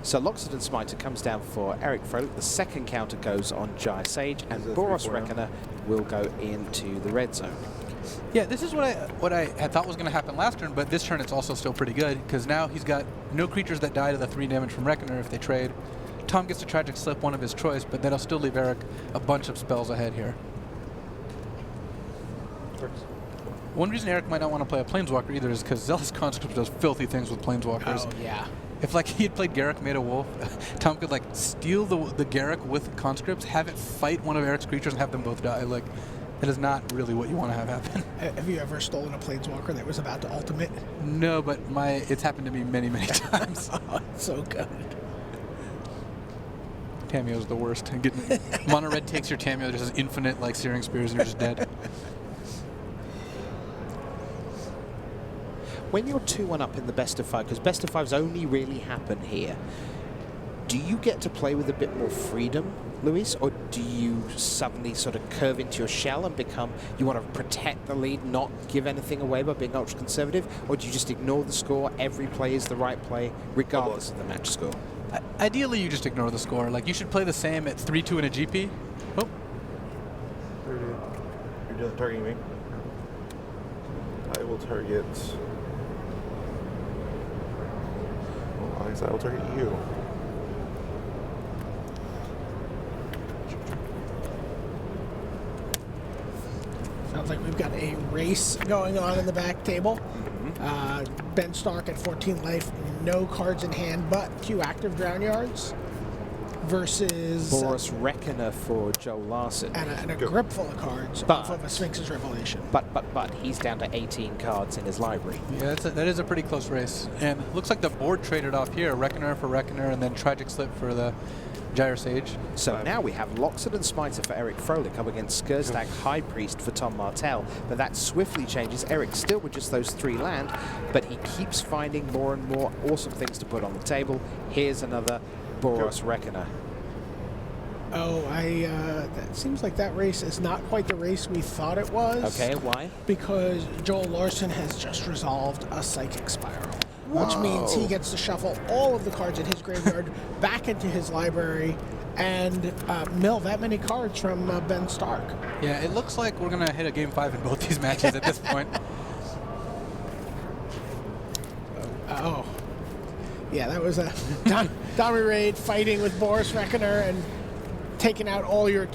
So Loxodon Smiter comes down for Eric Froehlich. The second counter goes on Gyro Sage, and Is it Boros 3/4 now? Reckoner will go into the red zone. Yeah, this is what I had thought was going to happen last turn, but this turn it's also still pretty good because now he's got no creatures that die to the 3 damage from Reckoner if they trade. Tom gets to Tragic Slip, one of his choice, but that'll still leave Eric a bunch of spells ahead here. One reason Eric might not want to play a Planeswalker either is because Zealous Conscript does filthy things with Planeswalkers. Oh, yeah. If he had played Garruk made a wolf, Tom could steal the Garruk with conscripts, have it fight one of Eric's creatures, and have them both die. That is not really what you want to have happen. Have you ever stolen a Planeswalker that was about to ultimate? No, but it's happened to me many, many times. Oh, it's so good. Tameo's the worst. Mono red takes your Tameo, just has infinite Searing Spears, and you're just dead. When you're 2-1 up in the best of 5, because best of 5s only really happen here, do you get to play with a bit more freedom, Luis, or do you suddenly sort of curve into your shell and you want to protect the lead, not give anything away by being ultra conservative, or do you just ignore the score, every play is the right play, regardless of the match score? Ideally, you just ignore the score. You should play the same at 3-2 in a GP. Oh, You're targeting me? I will target... Well, I my side. I'll target you. Sounds like we've got a race going on in the back table. Ben Stark at 14 life, no cards in hand, but 2 active drown yards versus Boris Reckoner for Joel Larsson. and a grip full of cards But- off of a Sphinx's Revelation. But he's down to 18 cards in his library. Yeah, that is a pretty close race. And looks like the board traded off here. Reckoner for Reckoner, and then Tragic Slip for the Gyre Sage. So now we have Loxodon Smiter for Eric Froehlich up against Skursdag High Priest for Tom Martell. But that swiftly changes. Eric still with just those 3 land, but he keeps finding more and more awesome things to put on the table. Here's another Boros Reckoner. Oh, that seems like that race is not quite the race we thought it was. Okay, why? Because Joel Larsson has just resolved a Psychic Spiral, which means he gets to shuffle all of the cards in his graveyard back into his library and mill that many cards from Ben Stark. Yeah, it looks like we're going to hit a Game 5 in both these matches at this point. Oh. Yeah, that was a Dommy Raid fighting with Boris Reckoner and taking out all your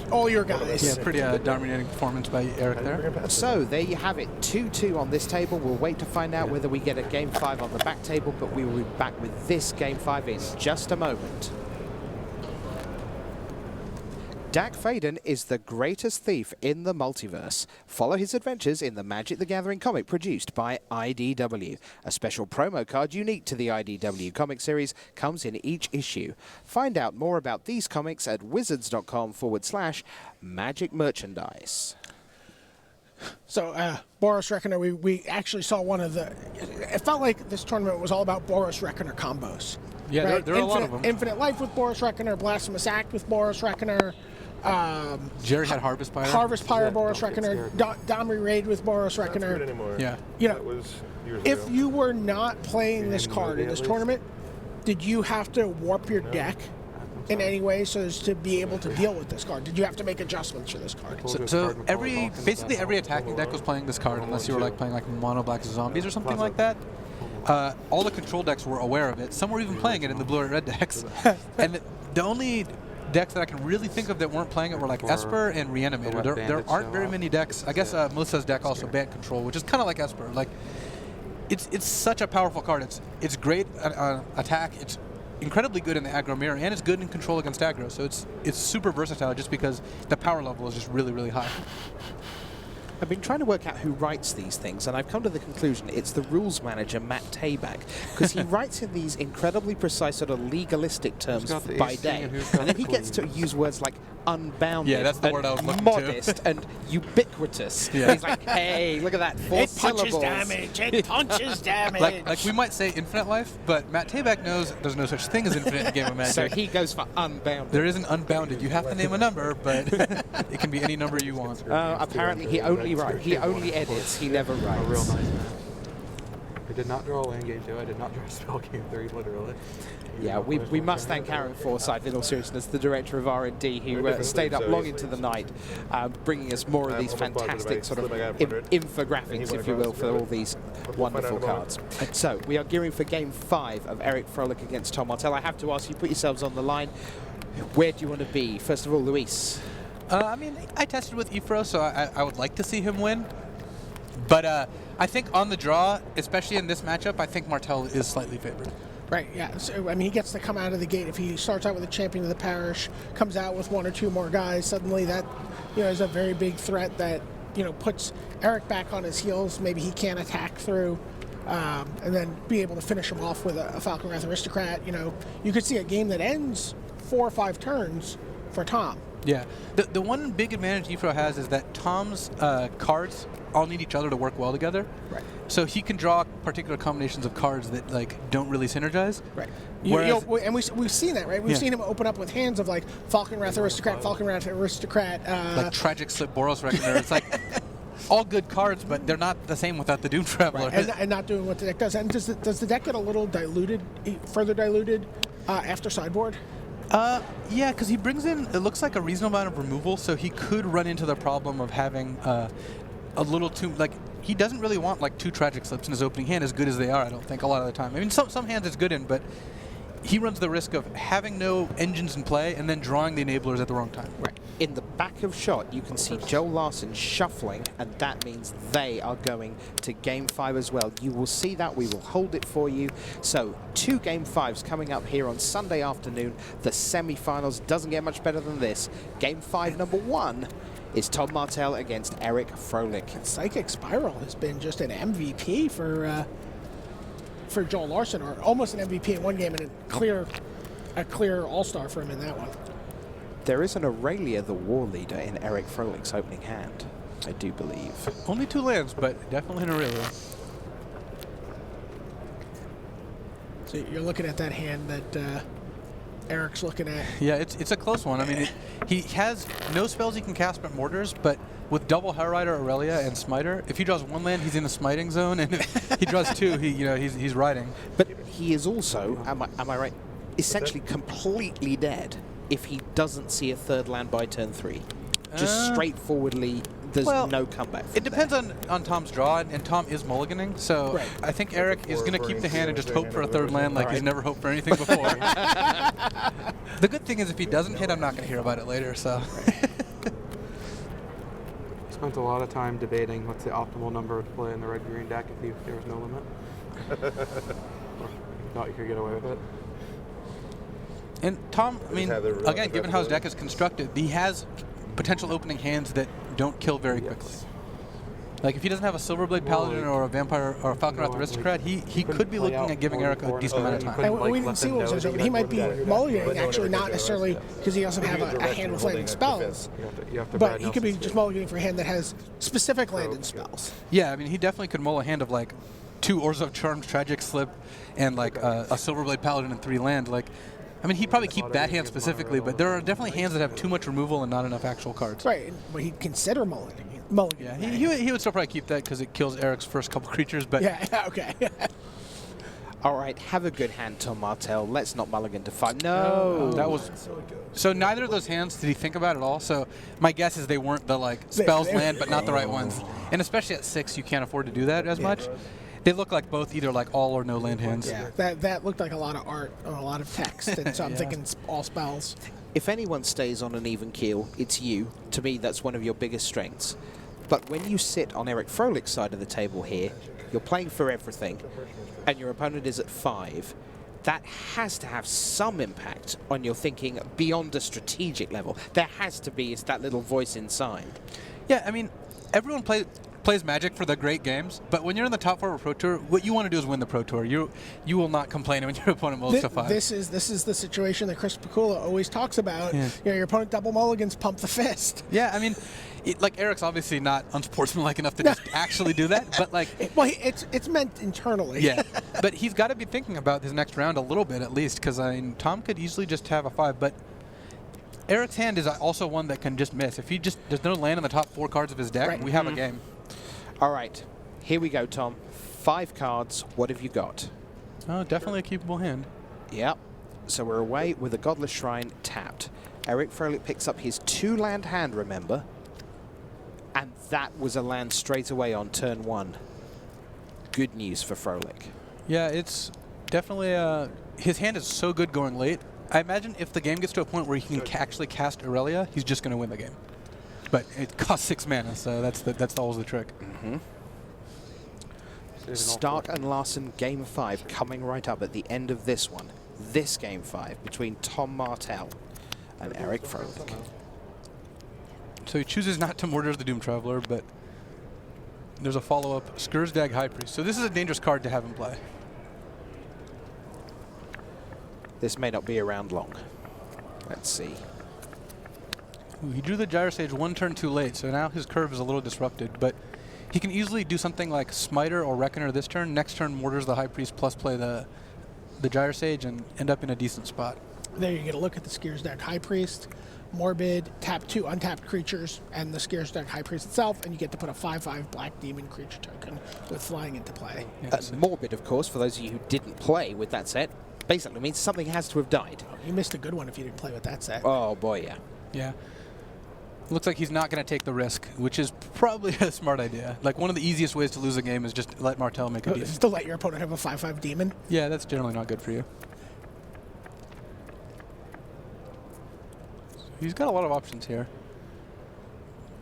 guys. Yeah, pretty dominating performance by Eric there. So there you have it, 2-2 on this table. We'll wait to find out whether we get a Game 5 on the back table, but we will be back with this Game 5 in just a moment. Dak Faden is the greatest thief in the multiverse. Follow his adventures in the Magic the Gathering comic produced by IDW. A special promo card unique to the IDW comic series comes in each issue. Find out more about these comics at wizards.com/magic merchandise. So, Boris Reckoner, we actually saw one of the... It felt like this tournament was all about Boris Reckoner combos. Yeah, right? there are a lot of them. Infinite Life with Boris Reckoner, Blasphemous Act with Boris Reckoner, Jerry had Harvest Pyre. Harvest Pyre, Boris Reckoner, Domry Raid with Boris Not good Reckoner. anymore. Yeah. You That know, was years if ago. you were not playing this Any card in movie, this at least? tournament, did you have to warp your deck in any way so as to be able to deal with this card? Did you have to make adjustments for this card? So basically every attacking deck was playing this card unless you were like playing like mono black zombies or something like that. All the control decks were aware of it. Some were even playing it in the blue and red decks. And the only decks that I can really think of that weren't playing it were like Esper and Reanimator. There aren't very many decks. I guess Melissa's deck also banned control, which is kind of like Esper. Like it's such a powerful card. It's great attack. It's incredibly good in the aggro mirror, and it's good in control against aggro. So it's super versatile just because the power level is just really, really high. I've been trying to work out who writes these things, and I've come to the conclusion it's the rules manager, Matt Tabak, because he writes in these incredibly precise sort of legalistic terms got the by ace day, king and who's and got then the he gets to queen? use words like unbounded, Yeah, that's the and word I was looking to. modest, and ubiquitous. Yeah. He's like, hey, look at that, 4 It punches syllables. damage. It punches damage. Like we might say Infinite Life, but Matt Tabak knows there's no such thing as infinite in the game of Magic. So he goes for unbounded. There isn't unbounded. You have to name a number, but it can be any number you want. Apparently he only writes. He only edits. He never writes. A real nice man. I did not draw a land game 2. I did not draw a spell game 3, literally. Yeah, we must thank Aaron Forsyth, in all seriousness, the director of R&D, who stayed up long into the night, bringing us more of these fantastic sort of infographics, if you will, for all these wonderful cards. So, we are gearing for Game 5 of Eric Froehlich against Tom Martell. I have to ask you, put yourselves on the line. Where do you want to be? First of all, Luis. I mean, I tested with Ifro, so I would like to see him win. But I think on the draw, especially in this matchup, I think Martell is slightly favored. Right, yeah. So, I mean, he gets to come out of the gate. If he starts out with a champion of the parish, comes out with 1 or 2 more guys, suddenly that, is a very big threat that, puts Eric back on his heels. Maybe he can't attack through, and then be able to finish him off with a Falcon Wrath Aristocrat. You could see a game that ends 4 or 5 turns for Tom. Yeah. The one big advantage Ifro has is that Tom's cards all need each other to work well together. Right. So he can draw particular combinations of cards that don't really synergize. Right. Whereas- And we've seen that, right? We've Yeah. seen him open up with hands of like Falcon Wrath Aristocrat, Falcon Wrath Aristocrat. Like Tragic Slip, Boros Reckoner. It's like all good cards, but they're not the same without the Doom Traveler. Right, and not doing what the deck does. And does the deck get a little diluted, further diluted after sideboard? Yeah, because he brings in, it looks like a reasonable amount of removal, so he could run into the problem of having a little too, he doesn't really want 2 Tragic Slips in his opening hand, as good as they are, I don't think, a lot of the time. I mean, some hands it's good in, but he runs the risk of having no engines in play and then drawing the enablers at the wrong time. Right. In the back of shot, you can see Joel Larsson shuffling, and that means they are going to Game 5 as well. You will see that. We will hold it for you. So 2 Game 5s coming up here on Sunday afternoon. The semi-finals doesn't get much better than this. Game 5, number 1, is Tom Martell against Eric Froehlich. Psychic Spiral has been just an MVP for Joel Larsson, or almost an MVP in one game, and a clear all-star for him in that one. There is an Aurelia, the war leader, in Eric Froehlich's opening hand, I do believe. Only 2 lands, but definitely an Aurelia. So you're looking at that hand that Eric's looking at. Yeah, it's a close one. I mean, he has no spells he can cast but mortars, but with double Hell Rider, Aurelia, and Smiter, if he draws 1 land, he's in the smiting zone, and if he draws 2, he's riding. But he is also, am I right, essentially completely dead if he doesn't see a 3rd land by turn 3. Just straightforwardly, there's no comeback from It depends on Tom's draw, and Tom is mulliganing, so Right. I think Eric is going to keep the hand and just hope for a 3rd land like he's never hoped for anything before. The good thing is if he doesn't hit, I'm not going to hear about it later, so... Spent a lot of time debating what's the optimal number to play in the red-green deck if there was no limit. Or thought you could get away with it. And Tom, I mean, have the again, given how his deck is constructed, he has potential opening hands that don't kill very quickly. Like if he doesn't have a Silverblade Paladin or a Vampire or a Falconwrath Aristocrat, he could be looking at giving Eric a decent amount of time. And we didn't see what was over. He might be mulliganing, actually, not necessarily because he doesn't have a hand with landing spells. You have to But he could be just mulliganing for a hand that has specific landing spells. Yeah, I mean, he definitely could mull a hand of like 2 Oars of Charmed, Tragic Slip, and like a Silverblade Paladin and 3 land. Like, I mean, he'd probably keep that hand specifically, but there are definitely hands that have too much removal and not enough actual cards. Right, but he'd consider mulliganing. Yeah, he would still probably keep that because it kills Eric's first couple creatures, but... Yeah, okay. All right, have a good hand, Tom Martell. Let's not mulligan to 5. No! That was... So neither of those hands did he think about at all, so my guess is they weren't the, like, spells land, but not the right ones. And especially at 6, you can't afford to do that as much. They look like both either like all or no land hands. Yeah, that looked like a lot of art and a lot of text, and so I'm thinking all spells. If anyone stays on an even keel, it's you. To me, that's one of your biggest strengths. But when you sit on Eric Froehlich's side of the table here, you're playing for everything, and your opponent is at 5. That has to have some impact on your thinking beyond a strategic level. There has to be that little voice inside. Yeah, I mean, everyone plays Magic for the great games, but when you're in the top 4 of a Pro Tour, what you want to do is win the Pro Tour. You will not complain when your opponent mulls to 5. This is the situation that Chris Pikula always talks about. Yeah. You know, your opponent double mulligans, pump the fist. Yeah, I mean, like Eric's obviously not unsportsmanlike enough to just actually do that, but like... It's meant internally. Yeah, but he's got to be thinking about his next round a little bit at least, because I mean, Tom could easily just have a 5, but Eric's hand is also one that can just miss. If there's no land in the top 4 cards of his deck, we have a game. All right, here we go, Tom. 5 cards. What have you got? Oh, definitely a keepable hand. Yep. So we're away with a Godless Shrine tapped. Eric Froehlich picks up his 2-land hand, remember? And that was a land straight away on turn 1. Good news for Froehlich. Yeah, it's definitely his hand is so good going late. I imagine if the game gets to a point where he can actually cast Aurelia, he's just going to win the game. But it costs 6 mana, so that's always the trick. Stark and Larsson, Game 5, coming right up at the end of this one. This Game 5 between Tom Martell and Eric Froehlich. So he chooses not to Mortars the Doom Traveler, but there's a follow-up, Skursdag High Priest. So this is a dangerous card to have him play. This may not be around long. Let's see. Ooh, he drew the Gyro Sage 1 turn too late, so now his curve is a little disrupted, but he can easily do something like Smiter or Reckoner this turn. Next turn, Mortars the High Priest plus play the Gyro Sage and end up in a decent spot. There you get a look at the Skursdag High Priest, Morbid, tap 2 untapped creatures, and the Skursdag High Priest itself, and you get to put a 5/5 Black Demon creature token with flying into play. Yeah, Morbid, of course, for those of you who didn't play with that set, basically means something has to have died. You missed a good one if you didn't play with that set. Oh, boy, yeah. Yeah. Looks like he's not going to take the risk, which is probably a smart idea. Like, one of the easiest ways to lose a game is just let Martell make a deal. Just to let your opponent have a 5/5 demon. Yeah, that's generally not good for you. he's got a lot of options here.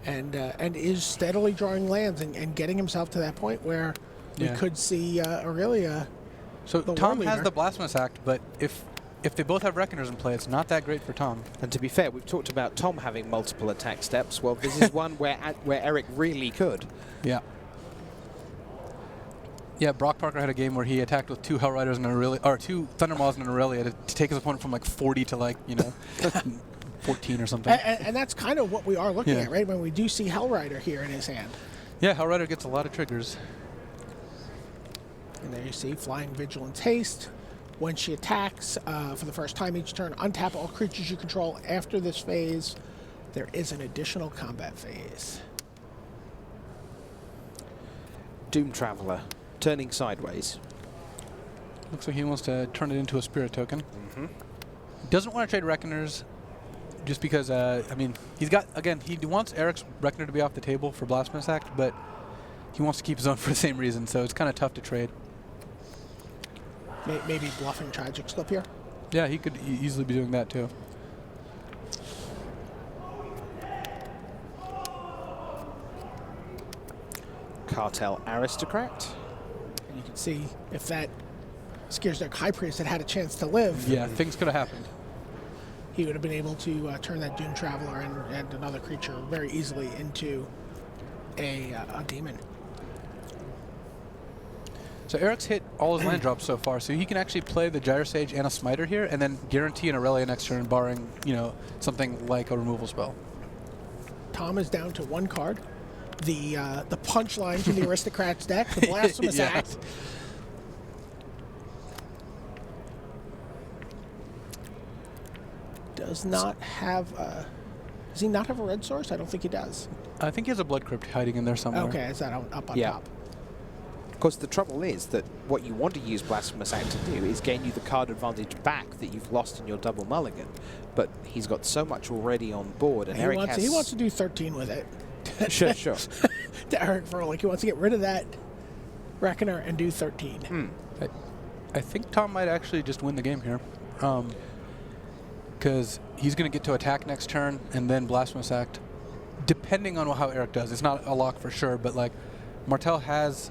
And is steadily drawing lands and getting himself to that point where we could see Aurelia. So the Tom war has leader. the Blasphemous Act, but if they both have Reckoners in play, it's not that great for Tom. And to be fair, we've talked about Tom having multiple attack steps. Well, this is one where Eric really could. Yeah. Yeah, Brock Parker had a game where he attacked with 2 Hellriders and an Aurelia, or 2 Thundermaws and an Aurelia to take his opponent from like 40 to like, 14 or something. And that's kind of what we are looking at, right? When we do see Hellrider here in his hand. Yeah, Hellrider gets a lot of triggers. And there you see Flying Vigilance Haste. When she attacks for the first time each turn, untap all creatures you control. After this phase, there is an additional combat phase. Doom Traveler, turning sideways. Looks like he wants to turn it into a Spirit token. Doesn't want to trade Reckoners just because, he's got, again, he wants Eric's Reckoner to be off the table for Blasphemous Act, but he wants to keep his own for the same reason, so it's kind of tough to trade. Maybe bluffing Tragic Slip here. Yeah, he could easily be doing that too. Cartel Aristocrat. And you can see if that Skiersdark High Priest had had a chance to live, Yeah, things could have happened. he would have been able to turn that Doom Traveler and another creature very easily into a demon. So Eric's hit all his land drops so far, so he can actually play the Gyre Sage and a Smiter here, and then guarantee an Aurelia next turn, barring something like a removal spell. Tom is down to 1 card. The punchline to the Aristocrats deck, the Blasphemous Yeah. Act. Does not have does he not have a red source? I don't think he does. I think he has a Blood Crypt hiding in there somewhere. Okay, is that up on Yeah. top? Of course, the trouble is that what you want to use Blasphemous Act to do is gain you the card advantage back that you've lost in your double mulligan. But he's got so much already on board, and He Eric wants, has... he wants to do 13 with it. Sure. To Eric Froehlich. He wants to get rid of that Reckoner and do 13. I think Tom might actually just win the game here. Because he's going to get to attack next turn and then Blasphemous Act, depending on how Eric does. It's not a lock for sure, but like Martell has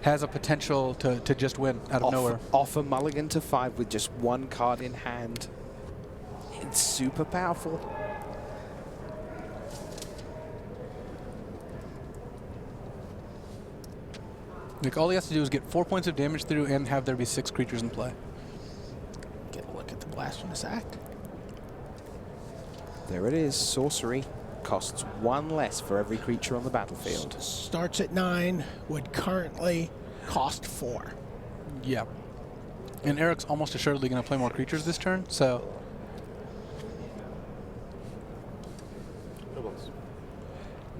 a potential to just win out of nowhere. Off a mulligan to 5 with just 1 card in hand. It's super powerful. Like all he has to do is get 4 points of damage through and have there be 6 creatures in play. Get a look at the Blasphemous Act. There it is. Sorcery costs 1 less for every creature on the battlefield. Starts at 9, would currently cost 4. Yeah. And Eric's almost assuredly going to play more creatures this turn, so...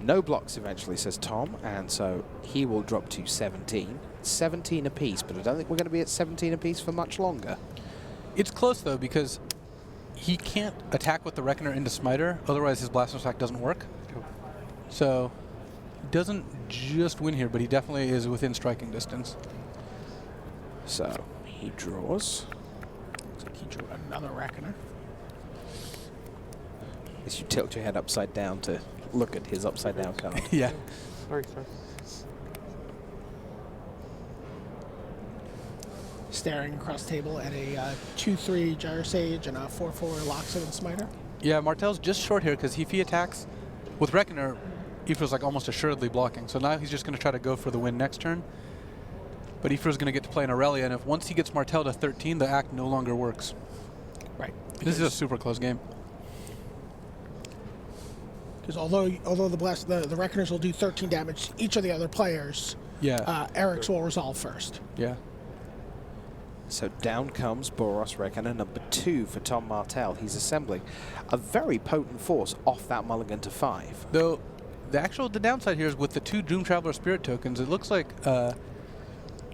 No blocks eventually, says Tom, and so he will drop to 17. 17 apiece, but I don't think we're going to be at 17 apiece for much longer. It's close, though, because he can't attack with the Reckoner into Smiter, otherwise his Blasphemous Act doesn't work. So, he doesn't just win here, but he definitely is within striking distance. So, he draws. Looks like he drew another Reckoner. As you tilt your head upside down to look at his upside down card. Yeah. Sorry. Staring across the table at a 2/3 Gyre Sage and a 4/4 Loxodon and Smiter. Yeah, Martell's just short here because if he attacks with Reckoner, Ifra's like almost assuredly blocking. So now he's just going to try to go for the win next turn. But Ifra's going to get to play an Aurelia, and if once he gets Martell to 13, the act no longer works. Right. This is a super close game. Because although the Reckoners will do 13 damage to each of the other players, Eric's will resolve first. Yeah. So down comes Boros Reckoner, number 2 for Tom Martell. He's assembling a very potent force off that mulligan to 5. Though the downside here is with the 2 Doom Traveler Spirit tokens, it looks like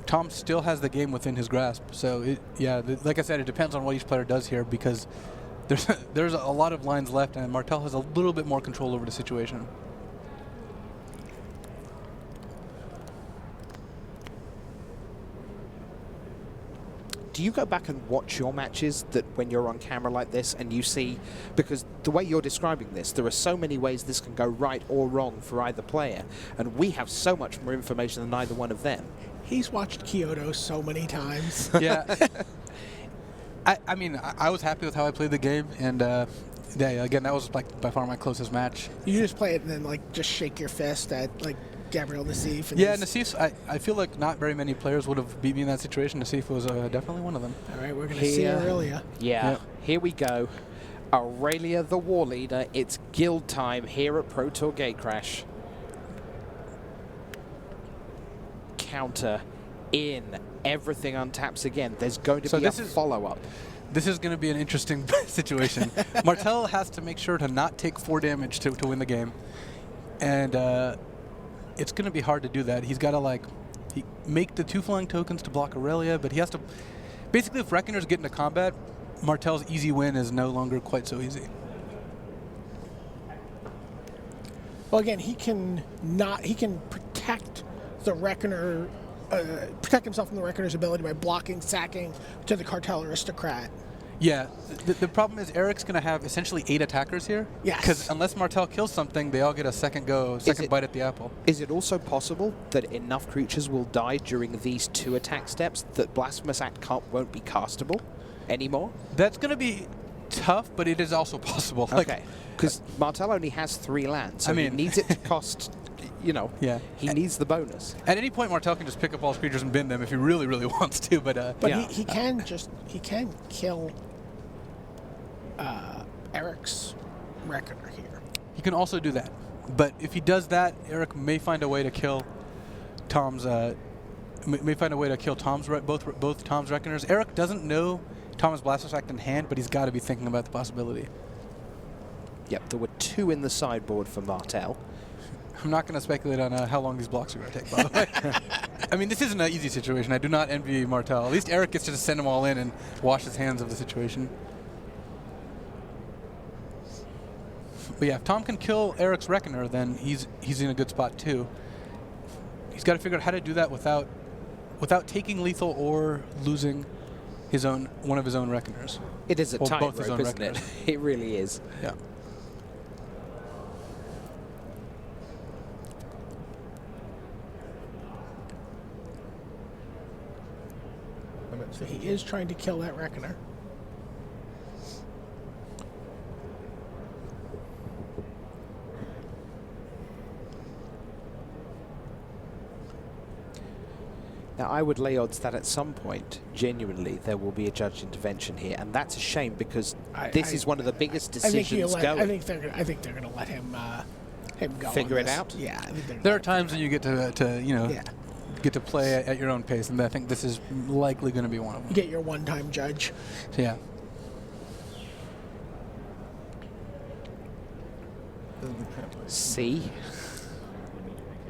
Tom still has the game within his grasp. So like I said, it depends on what each player does here because there's a lot of lines left, and Martell has a little bit more control over the situation. do you go back and watch your matches that when you're on camera like this and you see, because the way you're describing this, there are so many ways this can go right or wrong for either player, and we have so much more information than either one of them. He's watched Kyoto so many times. Yeah. I mean, I was happy with how I played the game, and yeah, again, that was like by far my closest match. You just play it and then like just shake your fist at like Gabriel Nassif. And Yeah, Nassif, I feel like not very many players would have beat me in that situation. Nassif was definitely one of them. All right, we're going to see Aurelia. Yeah, Yep. here we go. Aurelia, the war leader. It's guild time here at Pro Tour Gatecrash. Counter in. Everything untaps again. There's going to be a follow-up. This is going to be an interesting situation. Martell has to make sure to not take 4 damage to win the game. And it's going to be hard to do that. He's got to make the 2 flying tokens to block Aurelia, but he has to... Basically, if Reckoners get into combat, Martell's easy win is no longer quite so easy. Well, again, he can protect the Reckoner, protect himself from the Reckoner's ability by blocking, sacking to the Cartel Aristocrat. Yeah, the problem is Eric's going to have essentially 8 attackers here. Yes. Because unless Martell kills something, they all get a second bite at the apple. Is it also possible that enough creatures will die during these 2 attack steps that Blasphemous Act won't be castable anymore? That's going to be tough, but it is also possible. Okay, because Martell only has 3 lands, so he needs it to cost, Yeah. he needs the bonus. At any point, Martell can just pick up all his creatures and bin them if he really, really wants to. But Yeah. he can kill Eric's Reckoner here. he can also do that. But if he does that, Eric may find a way to kill Tom's. May find a way to kill both Tom's Reckoners. Eric doesn't know Tom's Blasphemous Act in hand, but he's got to be thinking about the possibility. Yep, there were 2 in the sideboard for Martell. I'm not going to speculate on how long these blocks are going to take, by the way. I mean, this isn't an easy situation. I do not envy Martell. At least Eric gets to just send them all in and wash his hands of the situation. But yeah, if Tom can kill Eric's Reckoner, then he's in a good spot too. He's got to figure out how to do that without taking lethal or losing one of his own Reckoners. It is a Or both his tightrope, own isn't it? Reckoners. It really is. Yeah. So he is trying to kill that Reckoner. Now, I would lay odds that at some point, genuinely, there will be a judge intervention here, and that's a shame because this is one of the biggest decisions going. I think they're going to let him go. Figure on it this. out? Yeah. I think There are times when you get to get to play at your own pace, and I think this is likely going to be one of them. You get your one-time judge. So, yeah. See?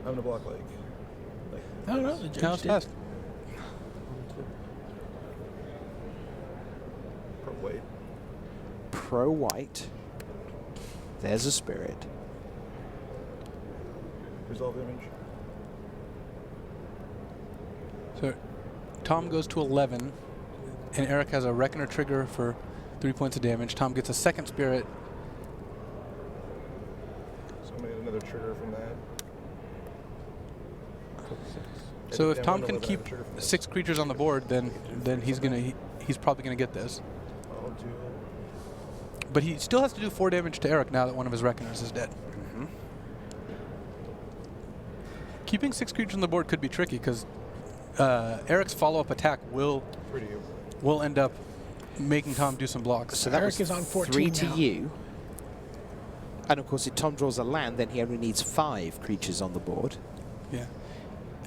I'm going to block like I don't know. The judge Now it's did. fast. pro weight. Pro-white. There's a spirit. Resolve image. So Tom goes to 11, and Eric has a Reckoner trigger for 3 points of damage. Tom gets a second spirit. So I'm going to get another trigger from that. So if Yeah, Tom one can to keep 11 trigger from that. 6 creatures on the board, then he's probably gonna get this. I'll do. But he still has to do 4 damage to Eric now that one of his Reckoners is dead. Keeping 6 creatures on the board could be tricky because Eric's follow-up attack will end up making Tom do some blocks. So that Eric was is on 14 3 to now. you. And of course, if Tom draws a land, then he only needs 5 creatures on the board. Yeah.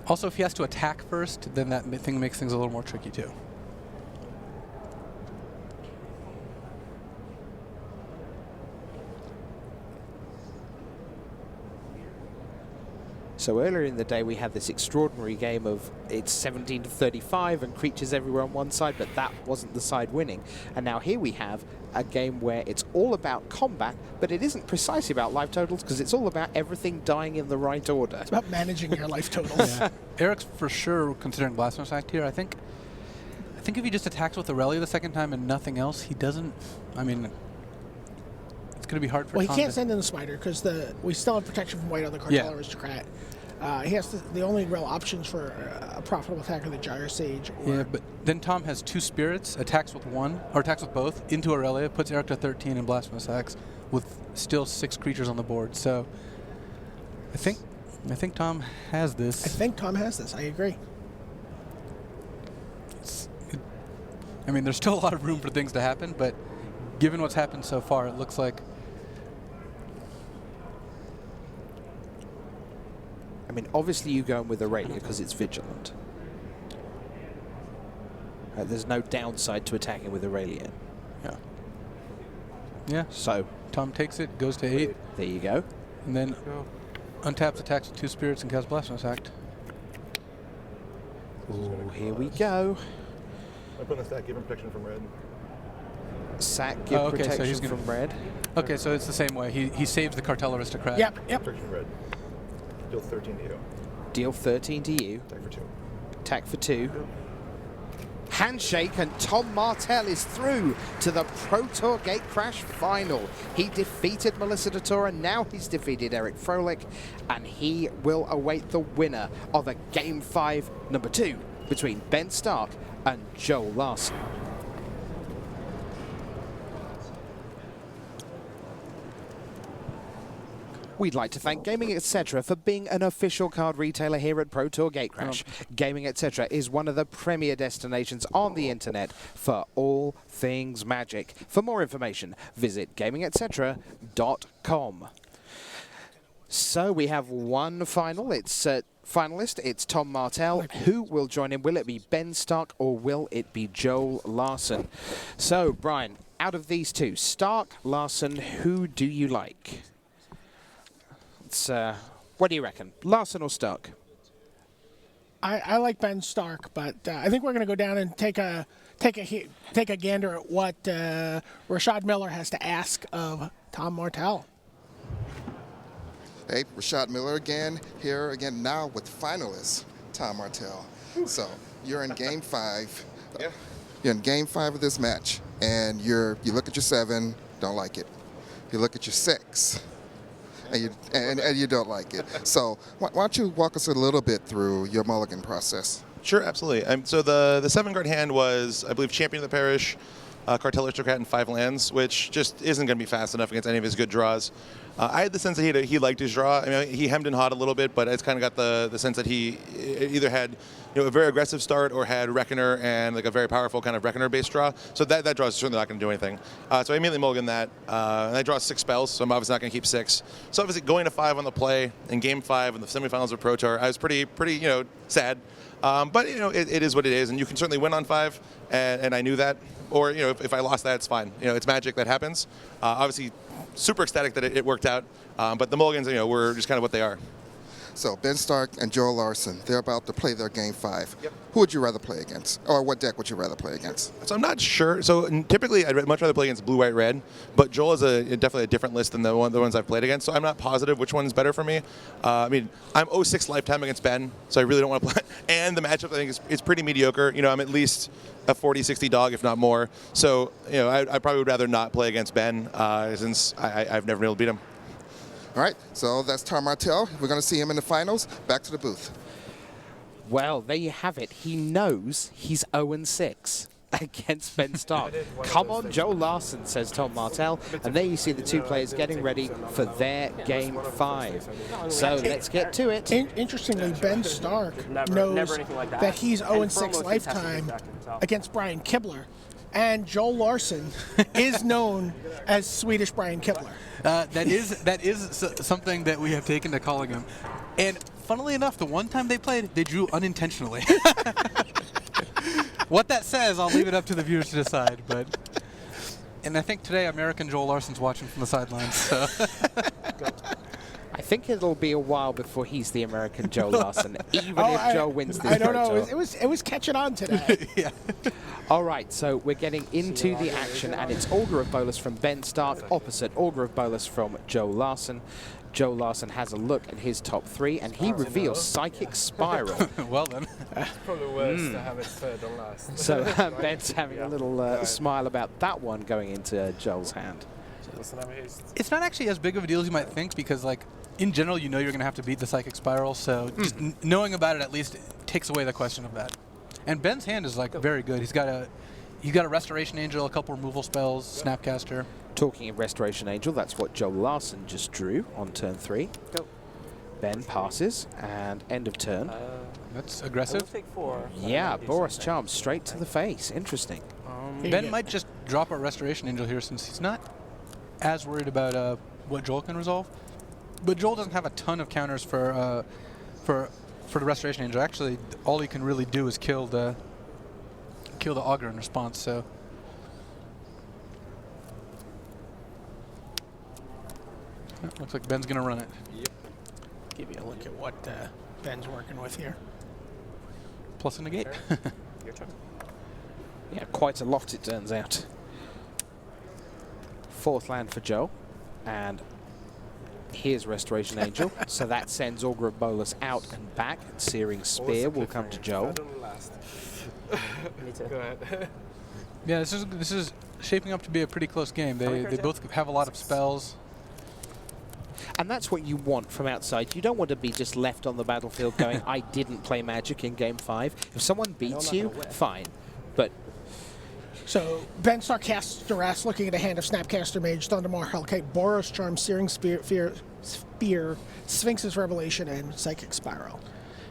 Also, if he has to attack first, then that thing makes things a little more tricky too. So earlier in the day, we had this extraordinary game of it's 17 to 35 and creatures everywhere on one side, but that wasn't the side winning. And now here we have a game where it's all about combat, but it isn't precisely about life totals because it's all about everything dying in the right order. It's about managing your life totals. Eric's for sure considering Blasphemous Act here. I think I think if he just attacks with Aurelia the second time and nothing else, he doesn't. I mean, it's going to be hard for. Well, he Tom can't to send in the spider because we still have protection from white on the Cartel Aristocrat. He has the only real options for a profitable attack are the Gyre Sage. Yeah, but then Tom has 2 spirits, attacks with one, or attacks with both, into Aurelia, puts Eric to 13 and Blasphemous Axe with still 6 creatures on the board. So I think Tom has this. I think Tom has this. I agree. I mean, there's still a lot of room for things to happen, but given what's happened so far, it looks like. I mean, obviously you go in with Aurelia because it's vigilant. There's no downside to attacking with Aurelia. Yeah. Yeah. So Tom takes it, goes to 8. There you go. And then untaps, attacks with 2 spirits, and casts Blasphemous Act. Ooh, here we go. I put in the stack, give him protection from red. Sack, give okay, protection so he's gonna from red. Okay, so it's the same way. He saves the Cartel Aristocrat. Yep. Protection from red. Deal 13 to you. Deal 13 to you. Attack for 2. Attack for 2. Handshake, and Tom Martell is through to the Pro Tour Gatecrash final. He defeated Melissa DeTora, now he's defeated Eric Froehlich, and he will await the winner of a Game 5 number 2 between Ben Stark and Joel Larsson. We'd like to thank Gaming Etc. for being an official card retailer here at Pro Tour Gatecrash. Gaming Etc. is one of the premier destinations on the internet for all things Magic. For more information, visit gamingetc.com. So we have one final. It's finalist. It's Tom Martell. Who will join him? Will it be Ben Stark or will it be Joel Larsson? So, Brian, out of these two, Stark, Larsson, who do you like? What do you reckon, Larsson or Stark? I like Ben Stark, but I think we're going to go down and take a gander at what Rashad Miller has to ask of Tom Martell. Hey, Rashad Miller again, here again now with finalist Tom Martell. So you're in Game 5. Yeah. You're in Game 5 of this match, and you look at your 7, don't like it. You look at your 6. And you don't like it. So why don't you walk us a little bit through your mulligan process? Sure, absolutely. So the 7-card hand was, I believe, Champion of the Parish, Cartel Aristocrat, and 5 lands, which just isn't going to be fast enough against any of his good draws. I had the sense that he liked his draw. I mean, he hemmed and hawed a little bit, but it's kind of got the sense that he either had a very aggressive start or had Reckoner and like a very powerful kind of Reckoner-based draw. So that draw is certainly not going to do anything. So I immediately mulligan that. And I draw 6 spells, so I'm obviously not going to keep 6. So obviously going to 5 on the play in Game 5 in the semifinals of Pro Tour, I was pretty sad. But it is what it is, and you can certainly win on 5, and I knew that. Or if I lost that, it's fine. It's Magic, that happens. Obviously, super ecstatic that it worked out. But the mulligans, were just kind of what they are. So Ben Stark and Joel Larsson, they're about to play their Game 5. Yep. Who would you rather play against, or what deck would you rather play against? So I'm not sure. So typically, I'd much rather play against blue, white, red. But Joel is definitely a different list than the ones I've played against. So I'm not positive which one is better for me. I mean, I'm 06 lifetime against Ben, so I really don't want to play. And the matchup, I think, is pretty mediocre. I'm at least a 40-60 dog, if not more. So I probably would rather not play against Ben since I've never been able to beat him. All right, so that's Tom Martell. We're going to see him in the finals. Back to the booth. Well, there you have it. He knows he's 0-6 against Ben Stark. Come on, Joel Larsson, says Tom Martell. And there you see the two players getting ready for their Game 5. So let's get to it. Interestingly, Ben Stark knows that he's 0-6 lifetime against Brian Kibler. And Joel Larsson is known as Swedish Brian Kibler. That is something that we have taken to calling him. And funnily enough, the one time they played, they drew unintentionally. What that says, I'll leave it up to the viewers to decide. And I think today, American Joel Larsson's watching from the sidelines. So. I think it'll be a while before he's the American Joe Larsson, even if Joe wins this I don't know. Pro Tour. It was catching on today. Yeah. All right, so we're getting into the action, and it's Augur of Bolas from Ben Stark, opposite Augur of Bolas from Joe Larsson. Joe Larsson has a look at his top 3, and he reveals Psychic Spiral. Well then. It's probably worse to have it third on last. So Ben's having a little smile about that one going into Joel's hand. Doesn't have a haste. It's not actually as big of a deal as you might think because, like, in general, you know you're going to have to beat the Psychic Spiral, so just knowing about it at least takes away the question of that. And Ben's hand is, like, very good. He's got a Restoration Angel, a couple removal spells, Snapcaster. Talking of Restoration Angel, that's what Joel Larsson just drew on turn 3. Go. Ben passes, and end of turn. That's I will aggressive. take 4. Yeah, Boris Charm straight to the face. Interesting. Ben might just drop a Restoration Angel here since he's not as worried about what Joel can resolve. But Joel doesn't have a ton of counters for the Restoration Angel. Actually, all he can really do is kill the Augur in response. So looks like Ben's gonna run it. Yep. Give you a look at what Ben's working with here. Plus a negate. Your turn. Yeah, quite a lot it turns out. 4th land for Joel, and here's Restoration Angel. So that sends Augur of Bolus out and back. And Searing Spear will come to Joel. Third on last. Me too. Go ahead. Yeah, this is shaping up to be a pretty close game. They both have a lot of spells. And that's what you want from outside. You don't want to be just left on the battlefield going, I didn't play Magic in Game 5. If someone beats you, fine. But So Ben casts Duress, looking at a hand of Snapcaster Mage, Thundermaw, Hellkite, Boros Charm, Searing Spear, Sphinx's Revelation, and Psychic Spiral.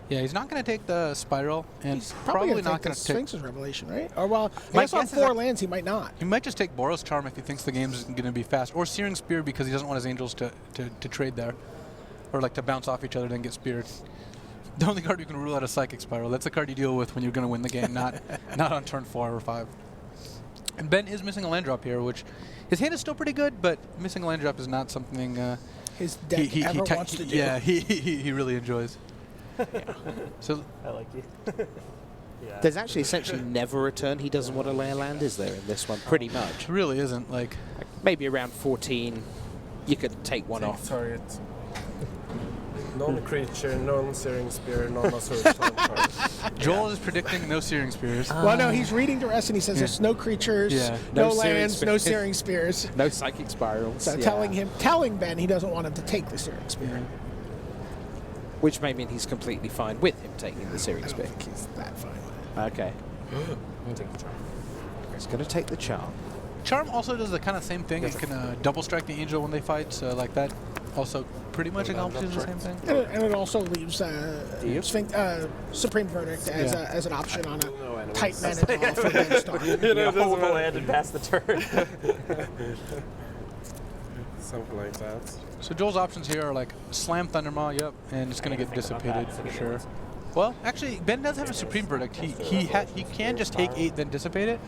Yeah, he's not going to take the Spiral, and He's probably gonna not take going the to take. Sphinx's Revelation, right? Or well, I My guess on guess is 4 that- lands he might not. He might just take Boros Charm if he thinks the game's going to be fast, or Searing Spear because he doesn't want his angels to trade there, or like to bounce off each other then get speared. The only card you can rule out is Psychic Spiral. That's the card you deal with when you're going to win the game, not on turn 4 or 5. And Ben is missing a land drop here, which his hand is still pretty good, but missing a land drop is not something His deck ever wants to do. Yeah, he really enjoys. So I like you. Yeah. there's actually essentially never a turn he doesn't want to lay a land, is there, in this one? Pretty much. it really isn't like. Maybe around 14, you could take one Take off. target. Non-creature, non-Searing Spear, non-Azure Charm card. Joel is predicting no Searing Spears. Well, no, he's reading Duress and he says there's no creatures, Yeah. no, No Searing lands, no Spears. Searing Spears. No Psychic Spirals. So yeah. telling Ben he doesn't want him to take the Searing Spear. Which may mean he's completely fine with him taking the Searing I don't Spear. think he's that fine with it. Okay. I'll take the charm. He's going to take the Charm. Charm also does the kind of same thing. It can double strike the angel when they fight, so like that also pretty much accomplishes the same thing. And it also leaves Supreme Verdict as an option on a tight Manadol for Ben Stark. You hold the land and pass the turn. Something like that. So Joel's options here are like Slam Thundermaw, yep, and it's going to get dissipated for sure. Well, actually, Ben does have a Supreme Verdict. He can just take 8 then dissipate it,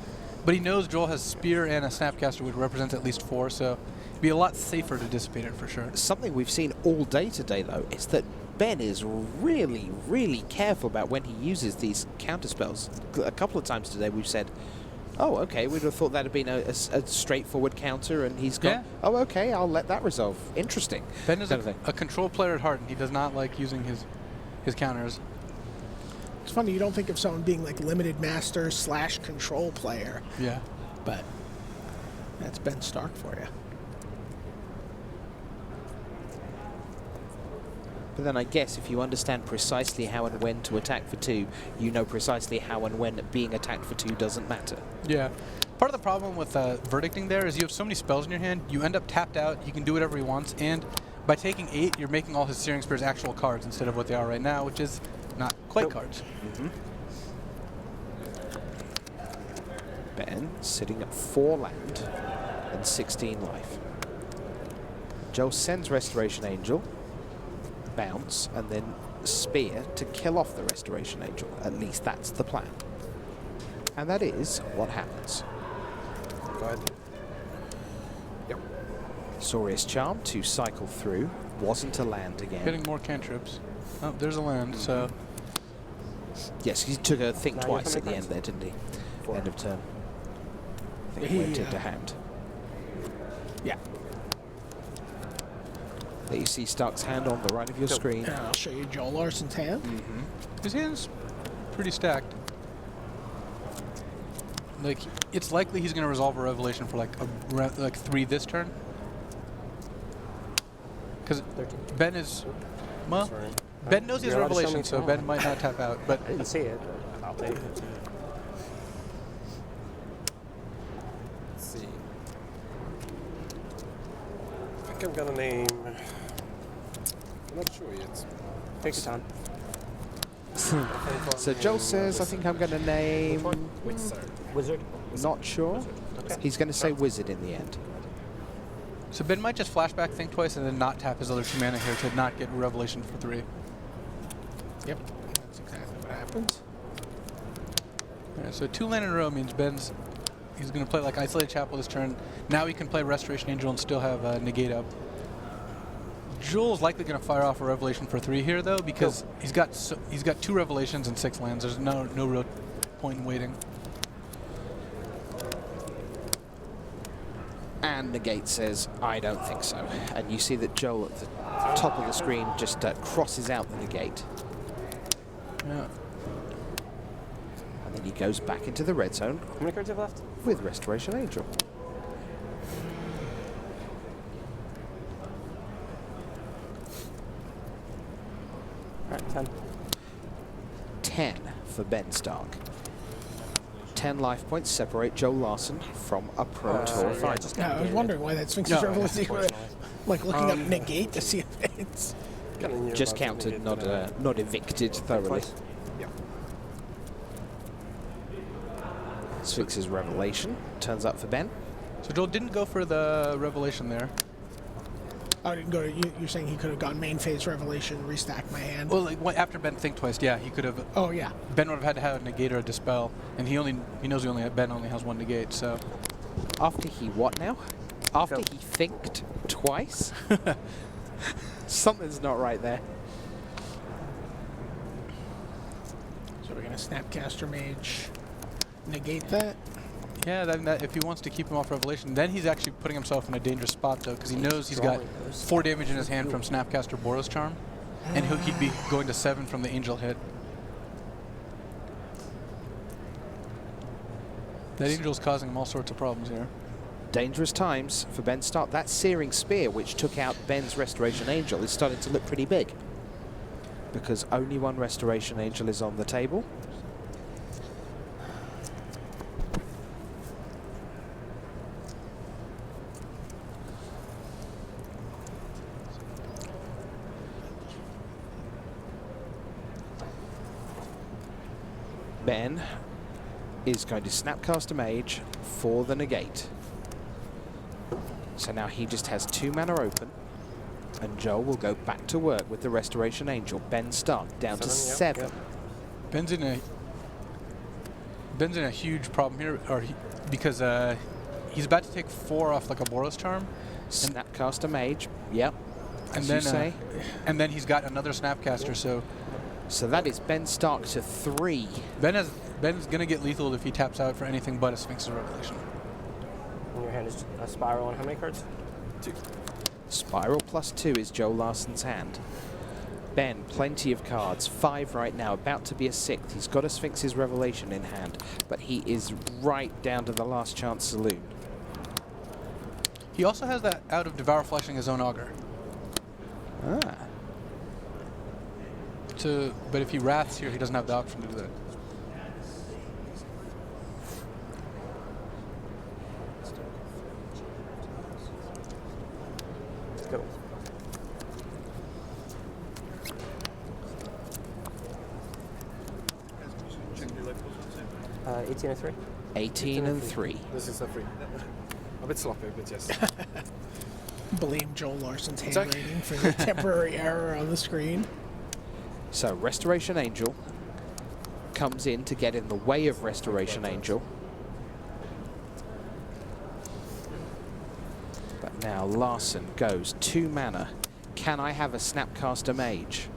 but he knows Joel has Spear and a Snapcaster, which represents at least 4, so it'd be a lot safer to dissipate it for sure. Something we've seen all day today, though, is that Ben is really, really careful about when he uses these counter spells. A couple of times today we've said, oh, okay, we'd have thought that had been a straightforward counter, and he's gone, oh, okay, I'll let that resolve. Interesting. Ben is a control player at heart, and he does not like using his counters. It's funny, you don't think of someone being like limited master / control player, Yeah. but that's Ben Stark for you. But then I guess if you understand precisely how and when to attack for 2, you know precisely how and when being attacked for 2 doesn't matter. Yeah. Part of the problem with verdicting there is you have so many spells in your hand, you end up tapped out, you can do whatever he wants, and by taking 8, you're making all his Searing Spears actual cards instead of what they are right now, which is not quite cards. Ben sitting at 4 land and 16 life. Joel sends Restoration Angel, bounce, and then Spear to kill off the Restoration Angel. At least that's the plan. And that is what happens. Go ahead. Yep. Saurius Charm to cycle through. Wasn't a land again. Getting more cantrips. Oh, there's a land, so... Yes, he took a think Now twice you're at the end there, didn't he? 4. End of turn. I think he went Yeah. into hand. Yeah. There you see Stark's hand on the right of your screen. And I'll show you Joel Larsson's hand. His hand's pretty stacked. Like, it's likely he's going to resolve a revelation for like 3 this turn. Because 13. Ben is, well, Sorry. Ben knows he has You're allowed to show revelation, me so if you Ben want. might not tap out. But I didn't see it, but I'll take it. Let's see. I think I'm gonna name. I'm not sure yet. Take your time. So Joel says, I think I'm going to name... Which side? Wizard. Not sure. Okay. He's going to say Wizard in the end. so Ben might just flashback, think twice, and then not tap his other 2 mana here to not get revelation for 3. Yep, that's exactly what happens. Alright, so 2 land in a row means he's going to play like Isolated Chapel this turn. Now he can play Restoration Angel and still have Negate up. Joel's likely going to fire off a revelation for 3 here though, because he's got 2 revelations and 6 lands. There's no real point in waiting. And Negate says, I don't think so. And you see that Joel at the top of the screen just crosses out the Negate. Yeah. And then he goes back into the red zone How many cards do you have left? with Restoration Angel. All right, 10. 10 for Ben Stark. 10 life points separate Joel Larsson from a Pro Tour yeah, final. just Yeah, I was negated. wondering why that Sphinx's No, Revelation, unfortunately. like looking up negate to see if it's. Kinda knew Just about the counted, negate, not evicted thoroughly. Twice. Yeah. Sphinx's Revelation turns up for Ben. So Joel didn't go for the revelation there. I didn't go to. You're saying he could have gone main phase Revelation, restack my hand. Well, like, after Ben think twice, yeah, he could have. Oh yeah. Ben would have had to have a negate or a dispel, and he knows Ben only has 1 negate, so. After he what now? After Go. he thinked twice? Something's not right there. So we're gonna Snapcaster Mage, negate that. Yeah, that if he wants to keep him off revelation, then he's actually putting himself in a dangerous spot though, because he knows he's got Drawing those. 4 damage in his hand from Snapcaster Boros Charm, and he'd be going to 7 from the Angel hit. That Angel's causing him all sorts of problems here. Dangerous times for Ben Stark. That Searing Spear, which took out Ben's Restoration Angel, is starting to look pretty big. Because only 1 Restoration Angel is on the table. Ben is going to Snapcast a Mage for the negate. So now he just has 2 mana open, and Joel will go back to work with the Restoration Angel. Ben Stark down to 7. Ben's in a huge problem here, because he's about to take 4 off like a Boros Charm, Snapcast a Mage, yep. and As then you say. and then he's got another Snapcaster. So that is Ben Stark to 3. Ben's gonna get lethal if he taps out for anything but a Sphinx's Revelation. In your hand is a spiral on how many cards? 2. Spiral plus 2 is Joel Larsson's hand. Ben, plenty of cards. 5 right now, about to be a 6th. He's got a Sphinx's Revelation in hand, but he is right down to the last chance saloon. He also has that out of Devour Fleshing his own Augur. Ah. But if he wraths here, he doesn't have the option to do that. Let's go. Uh, 18 and 3. 18 and 3. This is a 3. A bit sloppy, but yes. Blame Joel Larsson's handwriting for the temporary error on the screen. So Restoration Angel comes in to get in the way of Restoration Angel. But now Larsson goes 2 mana. Can I have a Snapcaster Mage?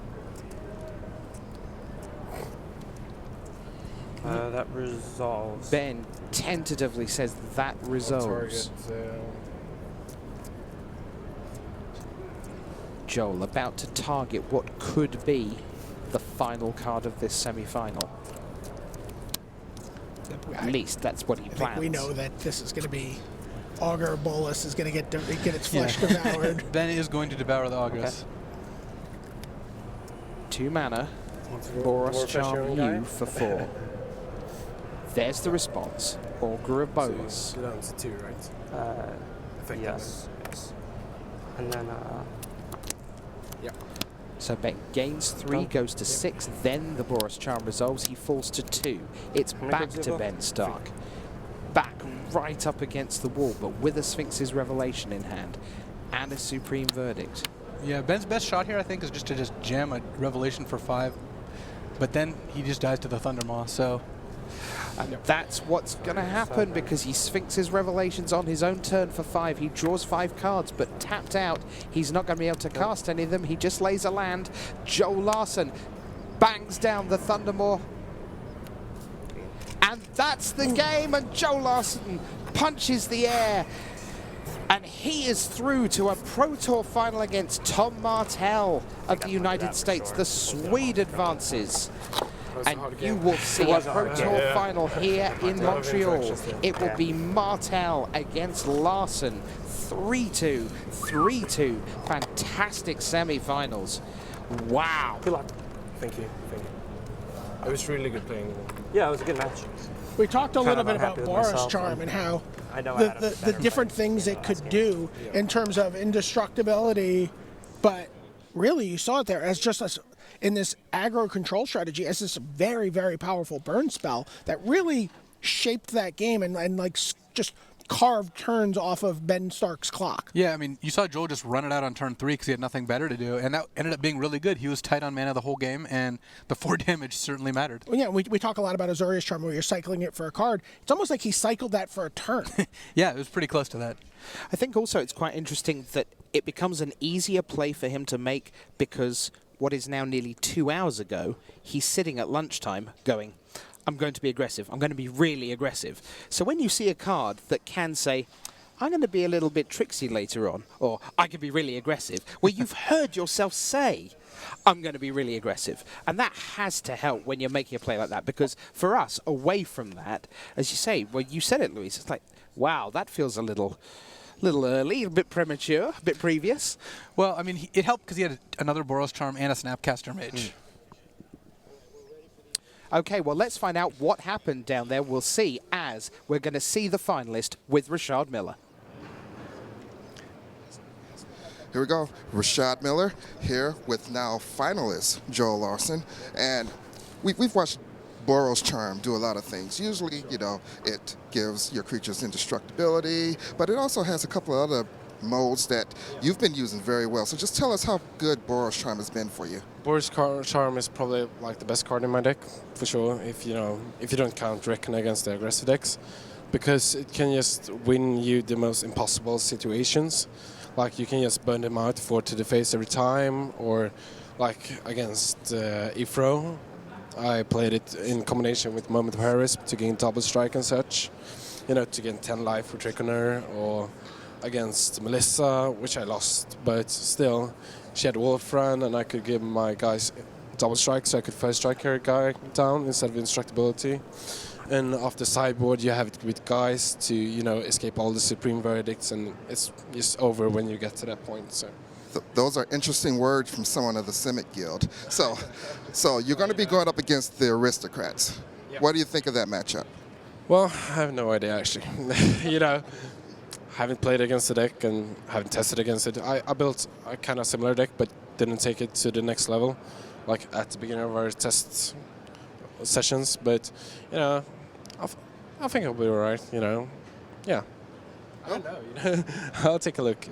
That resolves. Ben tentatively says that resolves. Joel about to target what could be the final card of this semi-final. At least that's what he I think plans. we know that this is going to be Augur Bolus is going to get its flesh devoured. Ben is going to devour the Augurs. Okay. 2 mana. More Boros pressure Charm on guy. you for 4. There's the response. Augur of Bolus. Go down to 2, right? Effectively. Yes. And then, So Ben gains 3, goes to 6, then the Boros Charm resolves, he falls to 2. It's many back cards do you to have Ben left? Stark. Back right up against the wall, but with a Sphinx's Revelation in hand and a Supreme Verdict. Yeah, Ben's best shot here, I think, is just to jam a Revelation for 5. But then he just dies to the Thundermaw, so... And that's what's going to happen because he Sphinx's Revelations on his own turn for 5. He draws 5 cards, but tapped out. He's not going to be able to cast any of them. He just lays a land. Joe Larsson bangs down the Thundermaw. And that's the game, and Joe Larsson punches the air. And he is through to a Pro Tour final against Tom Martell of the United States. The Swede advances. And you will see a Pro Tour final here in Montreal. It will be Martell against Larsson. 3-2, 3-2. Fantastic semi-finals. Wow. good luck. Thank you. It was really good playing. Yeah, it was a good match. We talked a Kind little of bit about unhappy with Boros myself. Charm and how I know I had a the better different fight things it last could game. do in terms of indestructibility, but really you saw it there as just in this aggro control strategy as this very, very powerful burn spell that really shaped that game and like just carved turns off of Ben Stark's clock. Yeah, I mean, you saw Joel just run it out on turn 3 because he had nothing better to do, and that ended up being really good. He was tight on mana the whole game, and the 4 damage certainly mattered. Well, yeah, we talk a lot about Azorius Charm where you're cycling it for a card. It's almost like he cycled that for a turn. Yeah, it was pretty close to that. I think also it's quite interesting that it becomes an easier play for him to make because what is now nearly 2 hours ago, he's sitting at lunchtime going, I'm going to be aggressive. I'm going to be really aggressive. So when you see a card that can say, I'm going to be a little bit tricksy later on, or I can be really aggressive, well, you've heard yourself say, I'm going to be really aggressive. And that has to help when you're making a play like that, because for us, away from that, as you say, well, you said it, Luis, it's like, wow, that feels a little early, a bit premature, a bit previous. Well, I mean, it helped because he had another Boros Charm and a Snapcaster Mage. Okay, well, let's find out what happened down there. We'll see as we're going to see the finalist with Rashad Miller. Here we go. Rashad Miller here with now finalist Joel Larsson. And we've watched Boros Charm do a lot of things. Usually, you know, it gives your creatures indestructibility, but it also has a couple of other modes that you've been using very well. So just tell us how good Boros Charm has been for you. Boros Charm is probably like the best card in my deck, for sure, if you don't count Reckon against the aggressive decks. Because it can just win you the most impossible situations. Like you can just burn them out 4 to the face every time, or like against Ifro. I played it in combination with Moment of Harris to gain double strike and such. You know, to gain 10 life for Triconer, or against Melissa, which I lost, but still, she had Wolf Run, and I could give my guys double strike, so I could first strike her guy down instead of indestructibility. And off the sideboard, you have it with guys to, you know, escape all the Supreme Verdicts, and it's just over when you get to that point. So. Those are interesting words from someone of the Simic Guild. So you're going to be going up against the Aristocrats. Yep. What do you think of that matchup? Well, I have no idea, actually. You know, haven't played against the deck and haven't tested against it. I built a kind of similar deck, but didn't take it to the next level, like at the beginning of our test sessions. But, you know, I think I'll be all right, you know. Yeah. I don't know, you know. I'll take a look.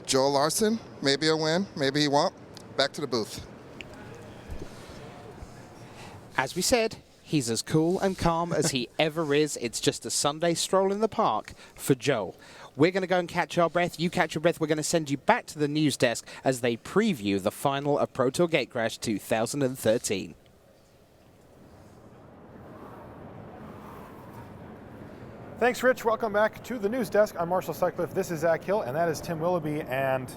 Joel Larsson, maybe a win, maybe he won't. Back to the booth. As we said, he's as cool and calm as he ever is. It's just a Sunday stroll in the park for Joel. We're going to go and catch our breath. You catch your breath. We're going to send you back to the news desk as they preview the final of Pro Tour Gatecrash 2013. Thanks, Rich. Welcome back to the news desk. I'm Marshall Sutcliffe. This is Zach Hill, and that is Tim Willoughby. And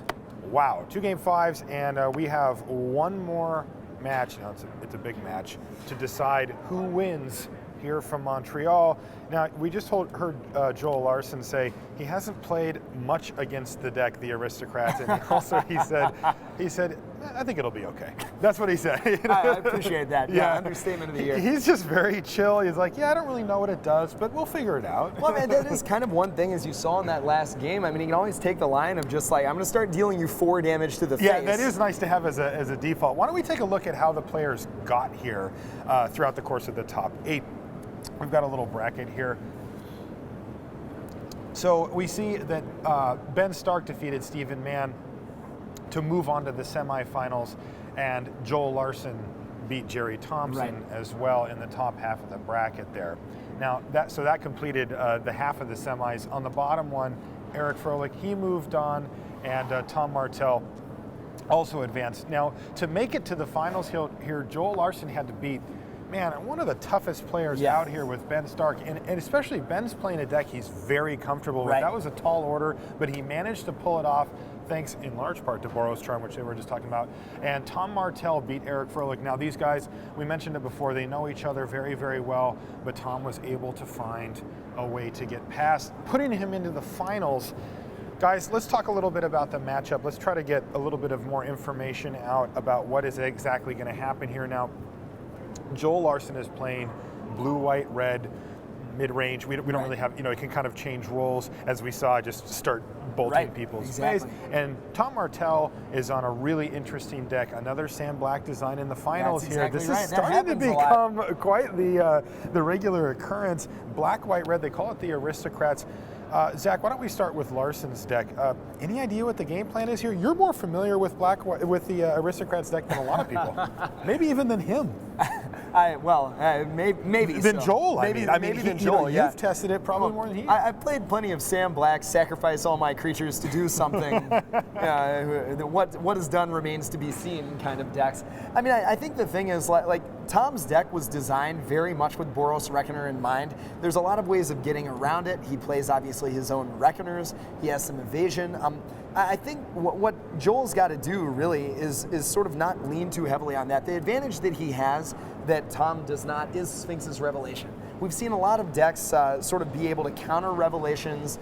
wow, 2 Game 5s, and we have one more match. Now it's a big match to decide who wins here from Montreal. Now, we just heard Joel Larsson say he hasn't played much against the deck, the Aristocrats, and he said, I think it'll be okay. That's what he said. I appreciate that. Yeah, understatement of the year. He's just very chill. He's like, I don't really know what it does, but we'll figure it out. Well, man, that is kind of one thing, as you saw in that last game. I mean, you can always take the line of just like, I'm going to start dealing you 4 damage to the face. Yeah, that is nice to have as a default. Why don't we take a look at how the players got here throughout the course of the top 8. We've got a little bracket here. So we see that Ben Stark defeated Stephen Mann to move on to the semifinals, and Joel Larsson beat Jerry Thompson as well in the top half of the bracket there. Now, that completed the half of the semis. On the bottom one, Eric Froehlich, he moved on, and Tom Martell also advanced. Now, to make it to the finals here, Joel Larsson had to beat, one of the toughest players out here with Ben Stark, and especially Ben's playing a deck he's very comfortable with. That was a tall order, but he managed to pull it off, thanks in large part to Boros Charm, which they were just talking about. And Tom Martell beat Eric Froehlich. Now, these guys, we mentioned it before, they know each other very, very well, but Tom was able to find a way to get past, putting him into the finals. Guys, let's talk a little bit about the matchup. Let's try to get a little bit of more information out about what is exactly going to happen here. Now, Joel Larsson is playing blue, white, red, mid-range. We don't really have, it can kind of change roles, as we saw, just start bolting people's face. And Tom Martell is on a really interesting deck. Another Sam Black design in the finals here. This is starting to become quite the regular occurrence. Black, white, red, they call it the Aristocrats. Zach, why don't we start with Larsson's deck? Any idea what the game plan is here? You're more familiar with the Aristocrats deck than a lot of people. Maybe even than him. Maybe than Joel. Maybe than Joel. You've tested it probably more than he. I've played plenty of Sam Black, sacrifice all my creatures to do something. What is done remains to be seen kind of decks. I mean, I think the thing is, like Tom's deck was designed very much with Boros Reckoner in mind. There's a lot of ways of getting around it. He plays obviously his own Reckoners. He has some evasion. I think what Joel's got to do really is sort of not lean too heavily on that. The advantage that he has that Tom does not is Sphinx's Revelation. We've seen a lot of decks sort of be able to counter Revelations.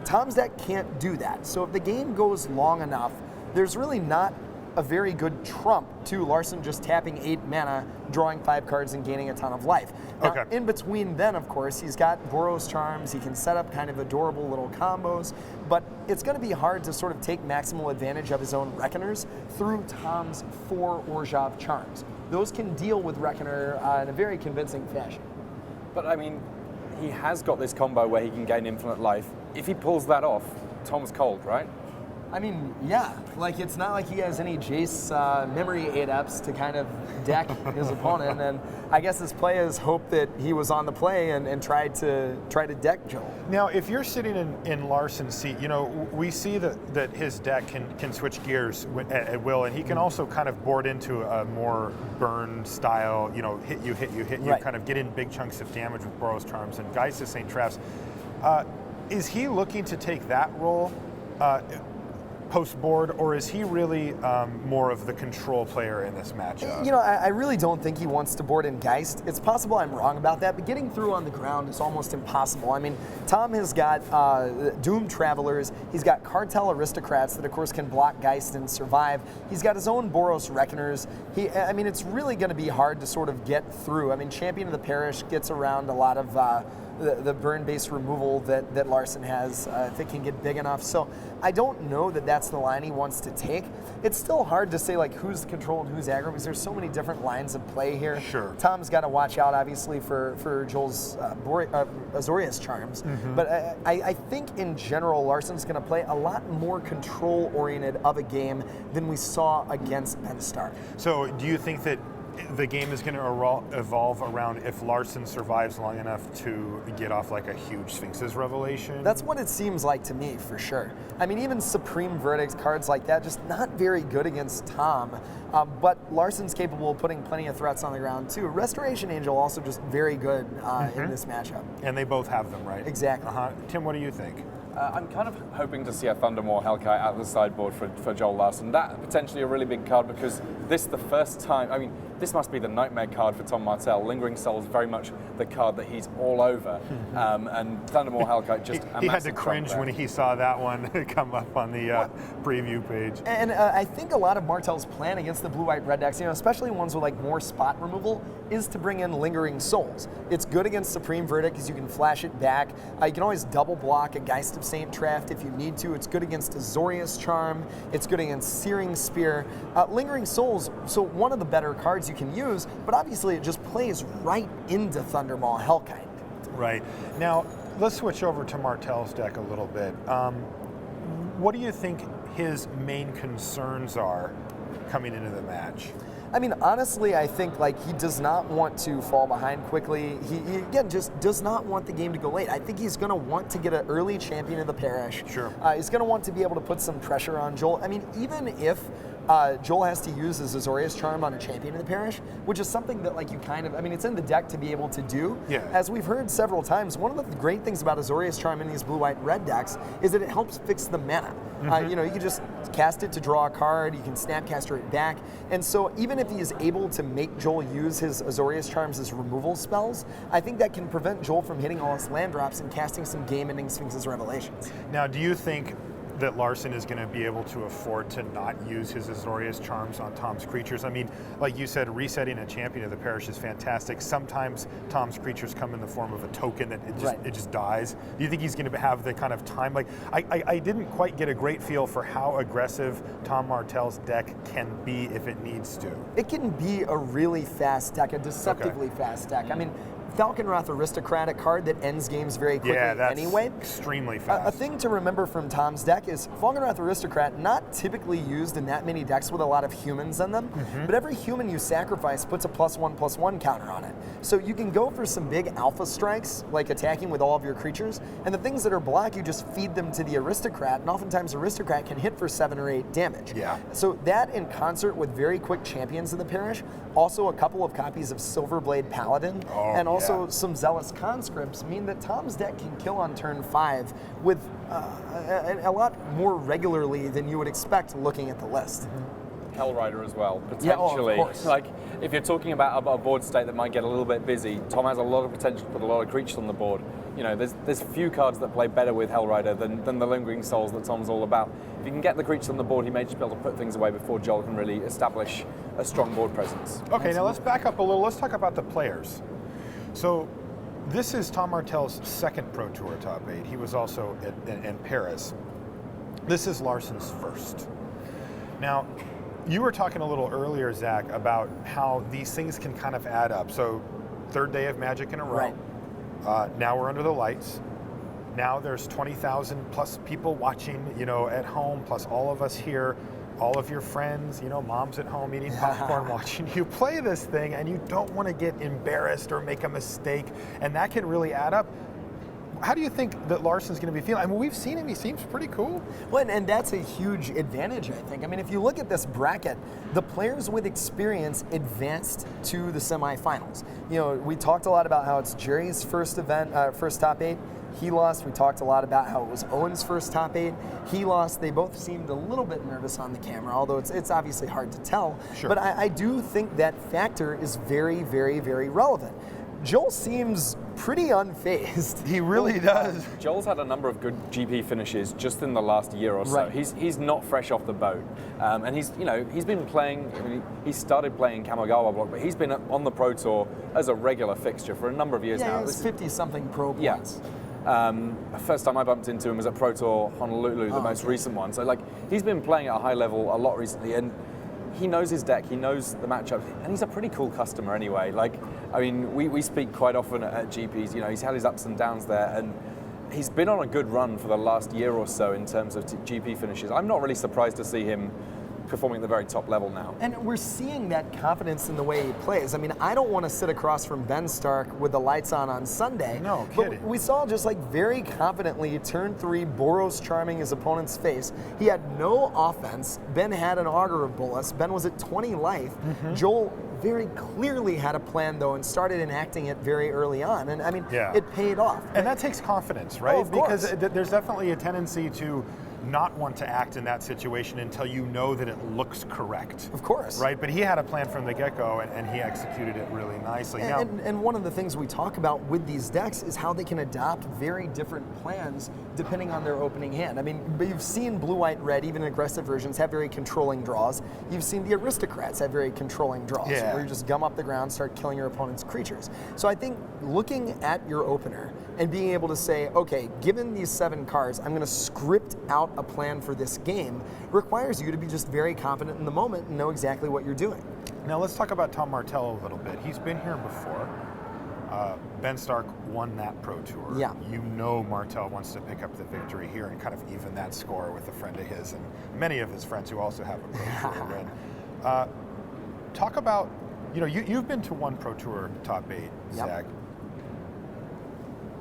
Tom's deck can't do that. So if the game goes long enough, there's really not a very good trump to Larsson just tapping 8 mana, drawing 5 cards, and gaining a ton of life. Now, in between then, of course, he's got Boros Charms. He can set up kind of adorable little combos, but it's going to be hard to sort of take maximal advantage of his own Reckoners through Tom's 4 Orzhov Charms. Those can deal with Reckoner in a very convincing fashion. But I mean, he has got this combo where he can gain infinite life. If he pulls that off, Tom's cold, right? I mean, yeah. Like, it's not like he has any Jace memory 8-ups to kind of deck his opponent. And I guess his players hope that he was on the play and tried to deck Joel. Now, if you're sitting in Larsson's seat, we see that his deck can switch gears at will, and he can also kind of board into a more burn style, hit you, kind of get in big chunks of damage with Boros Charms and Geist St. Traps. Is he looking to take that role post-board, or is he really more of the control player in this matchup? I really don't think he wants to board in Geist. It's possible I'm wrong about that, but getting through on the ground is almost impossible. I mean, Tom has got Doom Travelers. He's got Cartel Aristocrats that, of course, can block Geist and survive. He's got his own Boros Reckoners. It's really going to be hard to sort of get through. I mean, Champion of the Parish gets around a lot of the burn-based removal that Larsson has if it can get big enough. So I don't know that that's the line he wants to take. It's still hard to say like who's controlled and who's aggro because there's so many different lines of play here. Sure. Tom's got to watch out obviously for Joel's Azorius Charms. Mm-hmm. But I think in general Larsson's going to play a lot more control-oriented of a game than we saw against Ben Stark. So do you think that the game is going to evolve around if Larsson survives long enough to get off like a huge Sphinx's Revelation? That's what it seems like to me, for sure. I mean, even Supreme Verdict, cards like that, just not very good against Tom. But Larsson's capable of putting plenty of threats on the ground, too. Restoration Angel also just very good in this matchup. And they both have them, right? Exactly. Tim, what do you think? I'm kind of hoping to see a Thundermaw Hellkite out of the sideboard for Joel Larsson. That potentially a really big card because this is the first time, I mean, this must be the nightmare card for Tom Martell. Lingering Soul is very much the card that he's all over. And Thundermaw Hellkite just he had to cringe when he saw that one come up on the preview page. And I think a lot of Martell's plan against the blue-white red decks, especially ones with like more spot removal, is to bring in Lingering Souls. It's good against Supreme Verdict because you can flash it back. You can always double block a Geist of Saint Traft if you need to. It's good against Azorius Charm. It's good against Searing Spear. Lingering Souls, so one of the better cards you can use, but obviously it just plays right into Thundermaw Hellkite. Right. Now, let's switch over to Martell's deck a little bit. What do you think his main concerns are coming into the match? I mean, honestly, I think like he does not want to fall behind quickly. He again just does not want the game to go late. I think he's going to want to get an early champion of the parish. Sure. He's going to want to be able to put some pressure on Joel. I mean, even if Joel has to use his Azorius Charm on a champion of the parish, which is something that like you kind of, I mean, it's in the deck to be able to do. Yeah. As we've heard several times, one of the great things about Azorius Charm in these blue-white-red decks is that it helps fix the mana. You can just cast it to draw a card, you can Snapcaster it back, and so even if he is able to make Joel use his Azorius Charms as removal spells, I think that can prevent Joel from hitting all his land drops and casting some game-ending Sphinx's Revelations. Now, do you think that Larsson is going to be able to afford to not use his Azorius Charms on Tom's creatures? I mean, like you said, resetting a champion of the parish is fantastic. Sometimes Tom's creatures come in the form of a token that it just dies. Do you think he's going to have the kind of time? Like, I didn't quite get a great feel for how aggressive Tom Martell's deck can be if it needs to. It can be a really fast deck, a deceptively fast deck. I mean, Falconwrath Aristocrat, a card that ends games very quickly anyway. Extremely fast. A thing to remember from Tom's deck is Falconwrath Aristocrat, not typically used in that many decks with a lot of humans in them, but every human you sacrifice puts a +1/+1 counter on it. So you can go for some big alpha strikes, like attacking with all of your creatures, and the things that are blocked, you just feed them to the Aristocrat, and oftentimes Aristocrat can hit for 7 or 8 damage. Yeah. So that in concert with very quick champions in the parish, also a couple of copies of Silverblade Paladin, and also some Zealous Conscripts mean that Tom's deck can kill on turn 5 with a lot more regularly than you would expect looking at the list. Hellrider as well, potentially. Yeah, of course. Like, if you're talking about a board state that might get a little bit busy, Tom has a lot of potential to put a lot of creatures on the board. There's few cards that play better with Hellrider than the Lingering Souls that Tom's all about. If you can get the creatures on the board, he may just be able to put things away before Joel can really establish a strong board presence. Okay, now let's back up a little. Let's talk about the players. So this is Tom Martell's second Pro Tour top 8. He was also in Paris. This is Larsson's first. Now, you were talking a little earlier, Zach, about how these things can kind of add up. So third day of Magic in a row. Right. Now we're under the lights. Now there's 20,000 plus people watching, at home, plus all of us here. All of your friends, mom's at home eating popcorn watching you play this thing, and you don't want to get embarrassed or make a mistake, and that can really add up. How do you think that Larsson's going to be feeling? I mean, we've seen him. He seems pretty cool. Well, and that's a huge advantage, I think. I mean, if you look at this bracket, the players with experience advanced to the semifinals. We talked a lot about how it's Jerry's first top 8. He lost. We talked a lot about how it was Owen's first top 8. He lost. They both seemed a little bit nervous on the camera, although it's obviously hard to tell. Sure. But I do think that factor is very, very, very relevant. Joel seems pretty unfazed. He really does. Joel's had a number of good GP finishes just in the last year or so. Right. He's not fresh off the boat, and he's been playing. I mean, he started playing Kamigawa block, but he's been on the Pro Tour as a regular fixture for a number of years now. Yeah, he's 50-something pro points. First time I bumped into him was at Pro Tour Honolulu, the most recent one. So he's been playing at a high level a lot recently, and he knows his deck, he knows the matchups, and he's a pretty cool customer anyway. We speak quite often at GPs. He's had his ups and downs there, and he's been on a good run for the last year or so in terms of GP finishes. I'm not really surprised to see him performing at the very top level now. And we're seeing that confidence in the way he plays. I mean, I don't want to sit across from Ben Stark with the lights on Sunday. No kidding. But we saw just very confidently turn 3 Boros charming his opponent's face. He had no offense. Ben had an Augur of Bolas. Ben was at 20 life. Joel very clearly had a plan, though, and started enacting it very early on. And I mean, it paid off. And that takes confidence, right? Oh, of course. Because there's definitely a tendency to not want to act in that situation until you know that it looks correct. Of course. Right? But he had a plan from the get-go, and he executed it really nicely. And one of the things we talk about with these decks is how they can adopt very different plans depending on their opening hand. I mean, you've seen blue, white, red, even aggressive versions have very controlling draws. You've seen the aristocrats have very controlling draws, where you just gum up the ground, start killing your opponent's creatures. So I think looking at your opener and being able to say, okay, given these 7 cards, I'm going to script out a plan for this game requires you to be just very confident in the moment and know exactly what you're doing. Now let's talk about Tom Martell a little bit. He's been here before. Ben Stark won that Pro Tour. Yeah. You know Martell wants to pick up the victory here and kind of even that score with a friend of his and many of his friends who also have a Pro Tour win. Talk about, you've been to one Pro Tour top 8, Zach.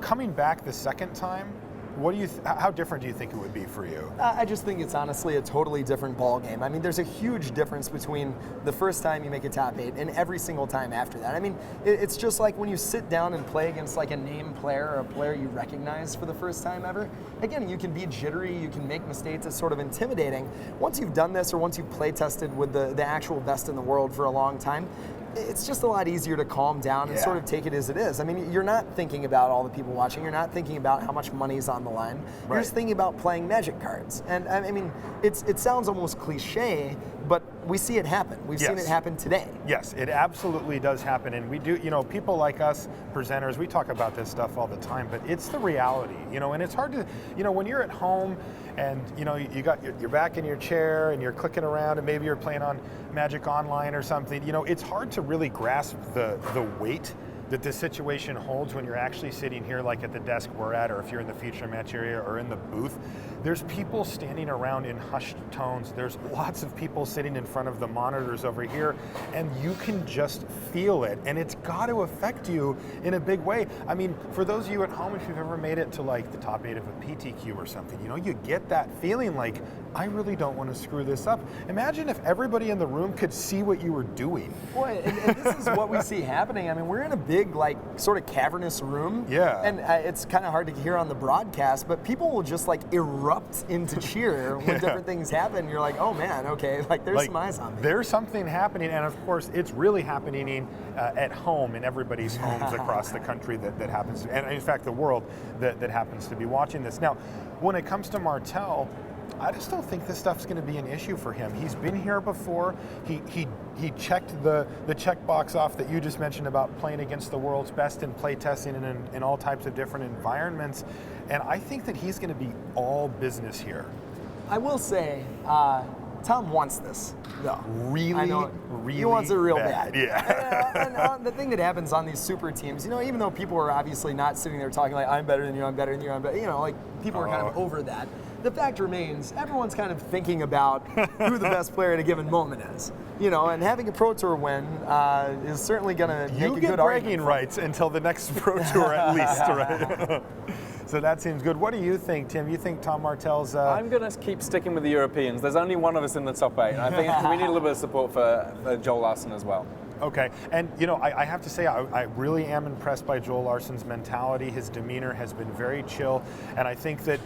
Coming back the second time, what do you? How different do you think it would be for you? I just think it's honestly a totally different ball game. I mean, there's a huge difference between the first time you make a top 8 and every single time after that. I mean, it's just like when you sit down and play against like a name player or a player you recognize for the first time ever. Again, you can be jittery, you can make mistakes, it's sort of intimidating. Once you've done this or once you've play tested with the actual best in the world for a long time, it's just a lot easier to calm down and sort of take it as it is. I mean, you're not thinking about all the people watching. You're not thinking about how much money is on the line. You're just thinking about playing Magic cards. And I mean, it sounds almost cliche, but we see it happen. We've seen it happen today. Yes, it absolutely does happen. And we do, people like us, presenters, we talk about this stuff all the time, but it's the reality, and it's hard to, when you're at home and, you got you're back in your chair and you're clicking around and maybe you're playing on Magic Online or something, it's hard to really grasp the weight that this situation holds when you're actually sitting here like at the desk we're at, or if you're in the feature match area or in the booth. There's people standing around in hushed tones. There's lots of people sitting in front of the monitors over here, and you can just feel it, and it's got to affect you in a big way. I mean, for those of you at home, if you've ever made it to like the top 8 of a PTQ or something, you get that feeling like, I really don't want to screw this up. Imagine if everybody in the room could see what you were doing. Boy, and this is what we see happening. I mean, we're in a big, like, sort of cavernous room. Yeah. And it's kind of hard to hear on the broadcast, but people will just, like, erupt into cheer when different things happen. You're like, oh, man, okay, like, there's some eyes on me. There's something happening, and, of course, it's really happening at home, in everybody's homes across the country that happens to, and, in fact, the world that happens to be watching this. Now, when it comes to Martell, I just don't think this stuff's going to be an issue for him. He's been here before. He checked the checkbox off that you just mentioned about playing against the world's best and play testing in all types of different environments. And I think that he's going to be all business here. I will say, Tom wants this, though. Really he wants it real bad. Yeah. And the thing that happens on these super teams, even though people are obviously not sitting there talking like, I'm better than you, I'm better than you, I'm better, like people are kind of over that. The fact remains, everyone's kind of thinking about who the best player at a given moment is. And having a Pro Tour win is certainly going to make a good argument. You get bragging rights until the next Pro Tour at least, right? So that seems good. What do you think, Tim? You think Tom Martell's... I'm going to keep sticking with the Europeans. There's only one of us in the top 8. I think we need a little bit of support for Joel Larsson as well. Okay, and I have to say, I really am impressed by Joel Larsson's mentality. His demeanor has been very chill, and I think that,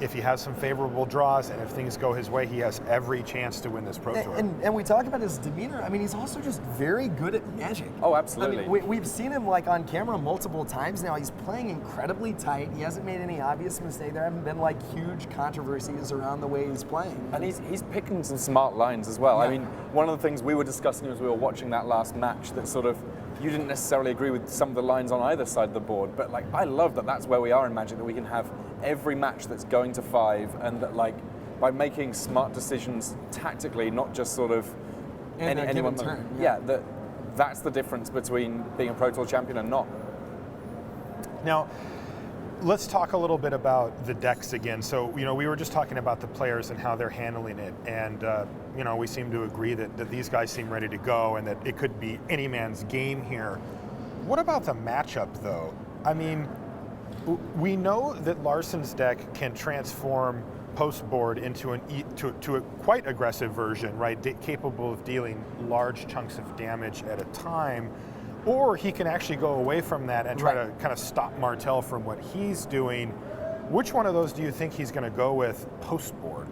if he has some favorable draws and if things go his way, he has every chance to win this Pro Tour. And we talk about his demeanor. I mean, he's also just very good at Magic. Oh, absolutely. I mean, we've seen him like on camera multiple times now. He's playing incredibly tight. He hasn't made any obvious mistake. There haven't been like huge controversies around the way he's playing. And he's picking some smart lines as well. Yeah. I mean, one of the things we were discussing as we were watching that last match that sort of, you didn't necessarily agree with some of the lines on either side of the board, but like I love that that's where we are in Magic, that we can have every match that's going to 5, and that like by making smart decisions tactically, not just sort of any one turn. Yeah, that's the difference between being a Pro Tour champion and not. Now, let's talk a little bit about the decks again. So, we were just talking about the players and how they're handling it, and we seem to agree that these guys seem ready to go and that it could be any man's game here. What about the matchup, though? I mean, We know that Larsson's deck can transform post board into to a quite aggressive version, right? Capable of dealing large chunks of damage at a time, or he can actually go away from that and try to kind of stop Martell from what he's doing. Which one of those do you think he's going to go with post board?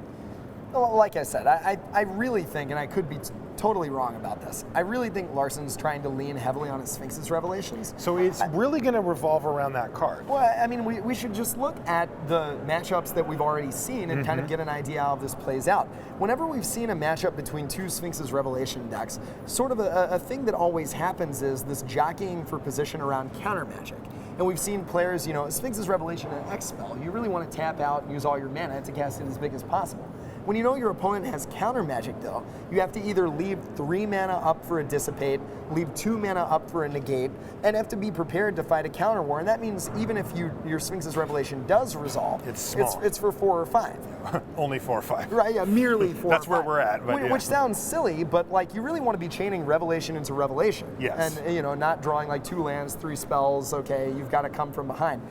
Well, like I said, I really think, and I could be totally wrong about this, I really think Larsson's trying to lean heavily on his Sphinx's Revelations. So it's really going to revolve around that card. Well, I mean, we should just look at the matchups that we've already seen and kind of get an idea how this plays out. Whenever we've seen a matchup between two Sphinx's Revelation decks, sort of a thing that always happens is this jockeying for position around counter magic. And we've seen players, you know, Sphinx's Revelation and X-Spell, you really want to tap out and use all your mana to cast it as big as possible. When you know your opponent has counter magic, though, you have to either leave 3 mana up for a Dissipate, leave 2 mana up for a Negate, and have to be prepared to fight a counter war. And that means even if your Sphinx's Revelation does resolve, it's small. It's for 4 or 5. Only 4 or 5. Right, yeah, merely 4 That's or 5. where we're at. But Which sounds silly, but like you really want to be chaining Revelation into Revelation. Yes. And, you know, not drawing like 2 lands, 3 spells, okay, you've got to come from behind.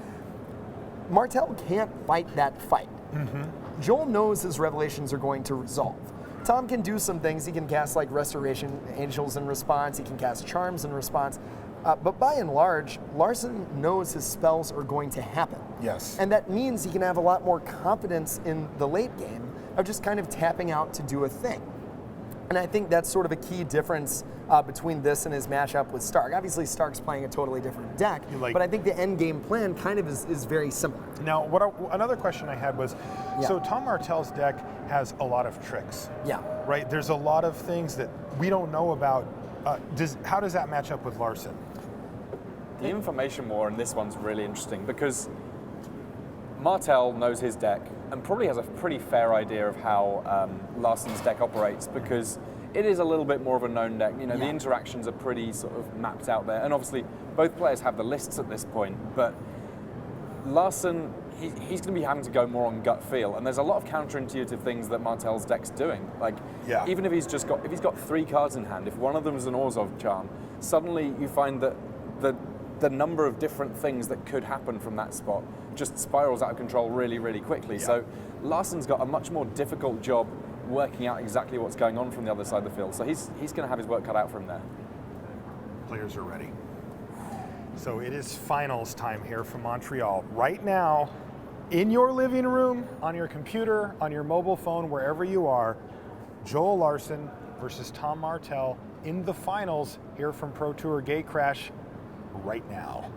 Martell can't fight that fight. Joel knows his Revelations are going to resolve. Tom can do some things. He can cast like Restoration Angels in response. He can cast Charms in response. But by and large, Larsson knows his spells are going to happen. Yes. And that means he can have a lot more confidence in the late game of just kind of tapping out to do a thing. And I think that's sort of a key difference between this and his matchup with Stark. Obviously, Stark's playing a totally different deck, but I think the end game plan kind of is very similar. Now, another question I had was, so Tom Martell's deck has a lot of tricks. Yeah. Right? There's a lot of things that we don't know about. How does that match up with Larsson? The information war in this one's really interesting because Martell knows his deck and probably has a pretty fair idea of how Larsson's deck operates because it is a little bit more of a known deck. You know, the interactions are pretty sort of mapped out there. And obviously, both players have the lists at this point, but Larsson, he's going to be having to go more on gut feel. And there's a lot of counterintuitive things that Martell's deck's doing. Like, even if he's got 3 cards in hand, if one of them is an Orzhov charm, suddenly you find that the number of different things that could happen from that spot just spirals out of control really, really quickly. So Larsson's got a much more difficult job working out exactly what's going on from the other side of the field. So he's going to have his work cut out for him there. Players are ready. So it is finals time here from Montreal. Right now, in your living room, on your computer, on your mobile phone, wherever you are, Joel Larsson versus Tom Martell in the finals here from Pro Tour Gatecrash right now.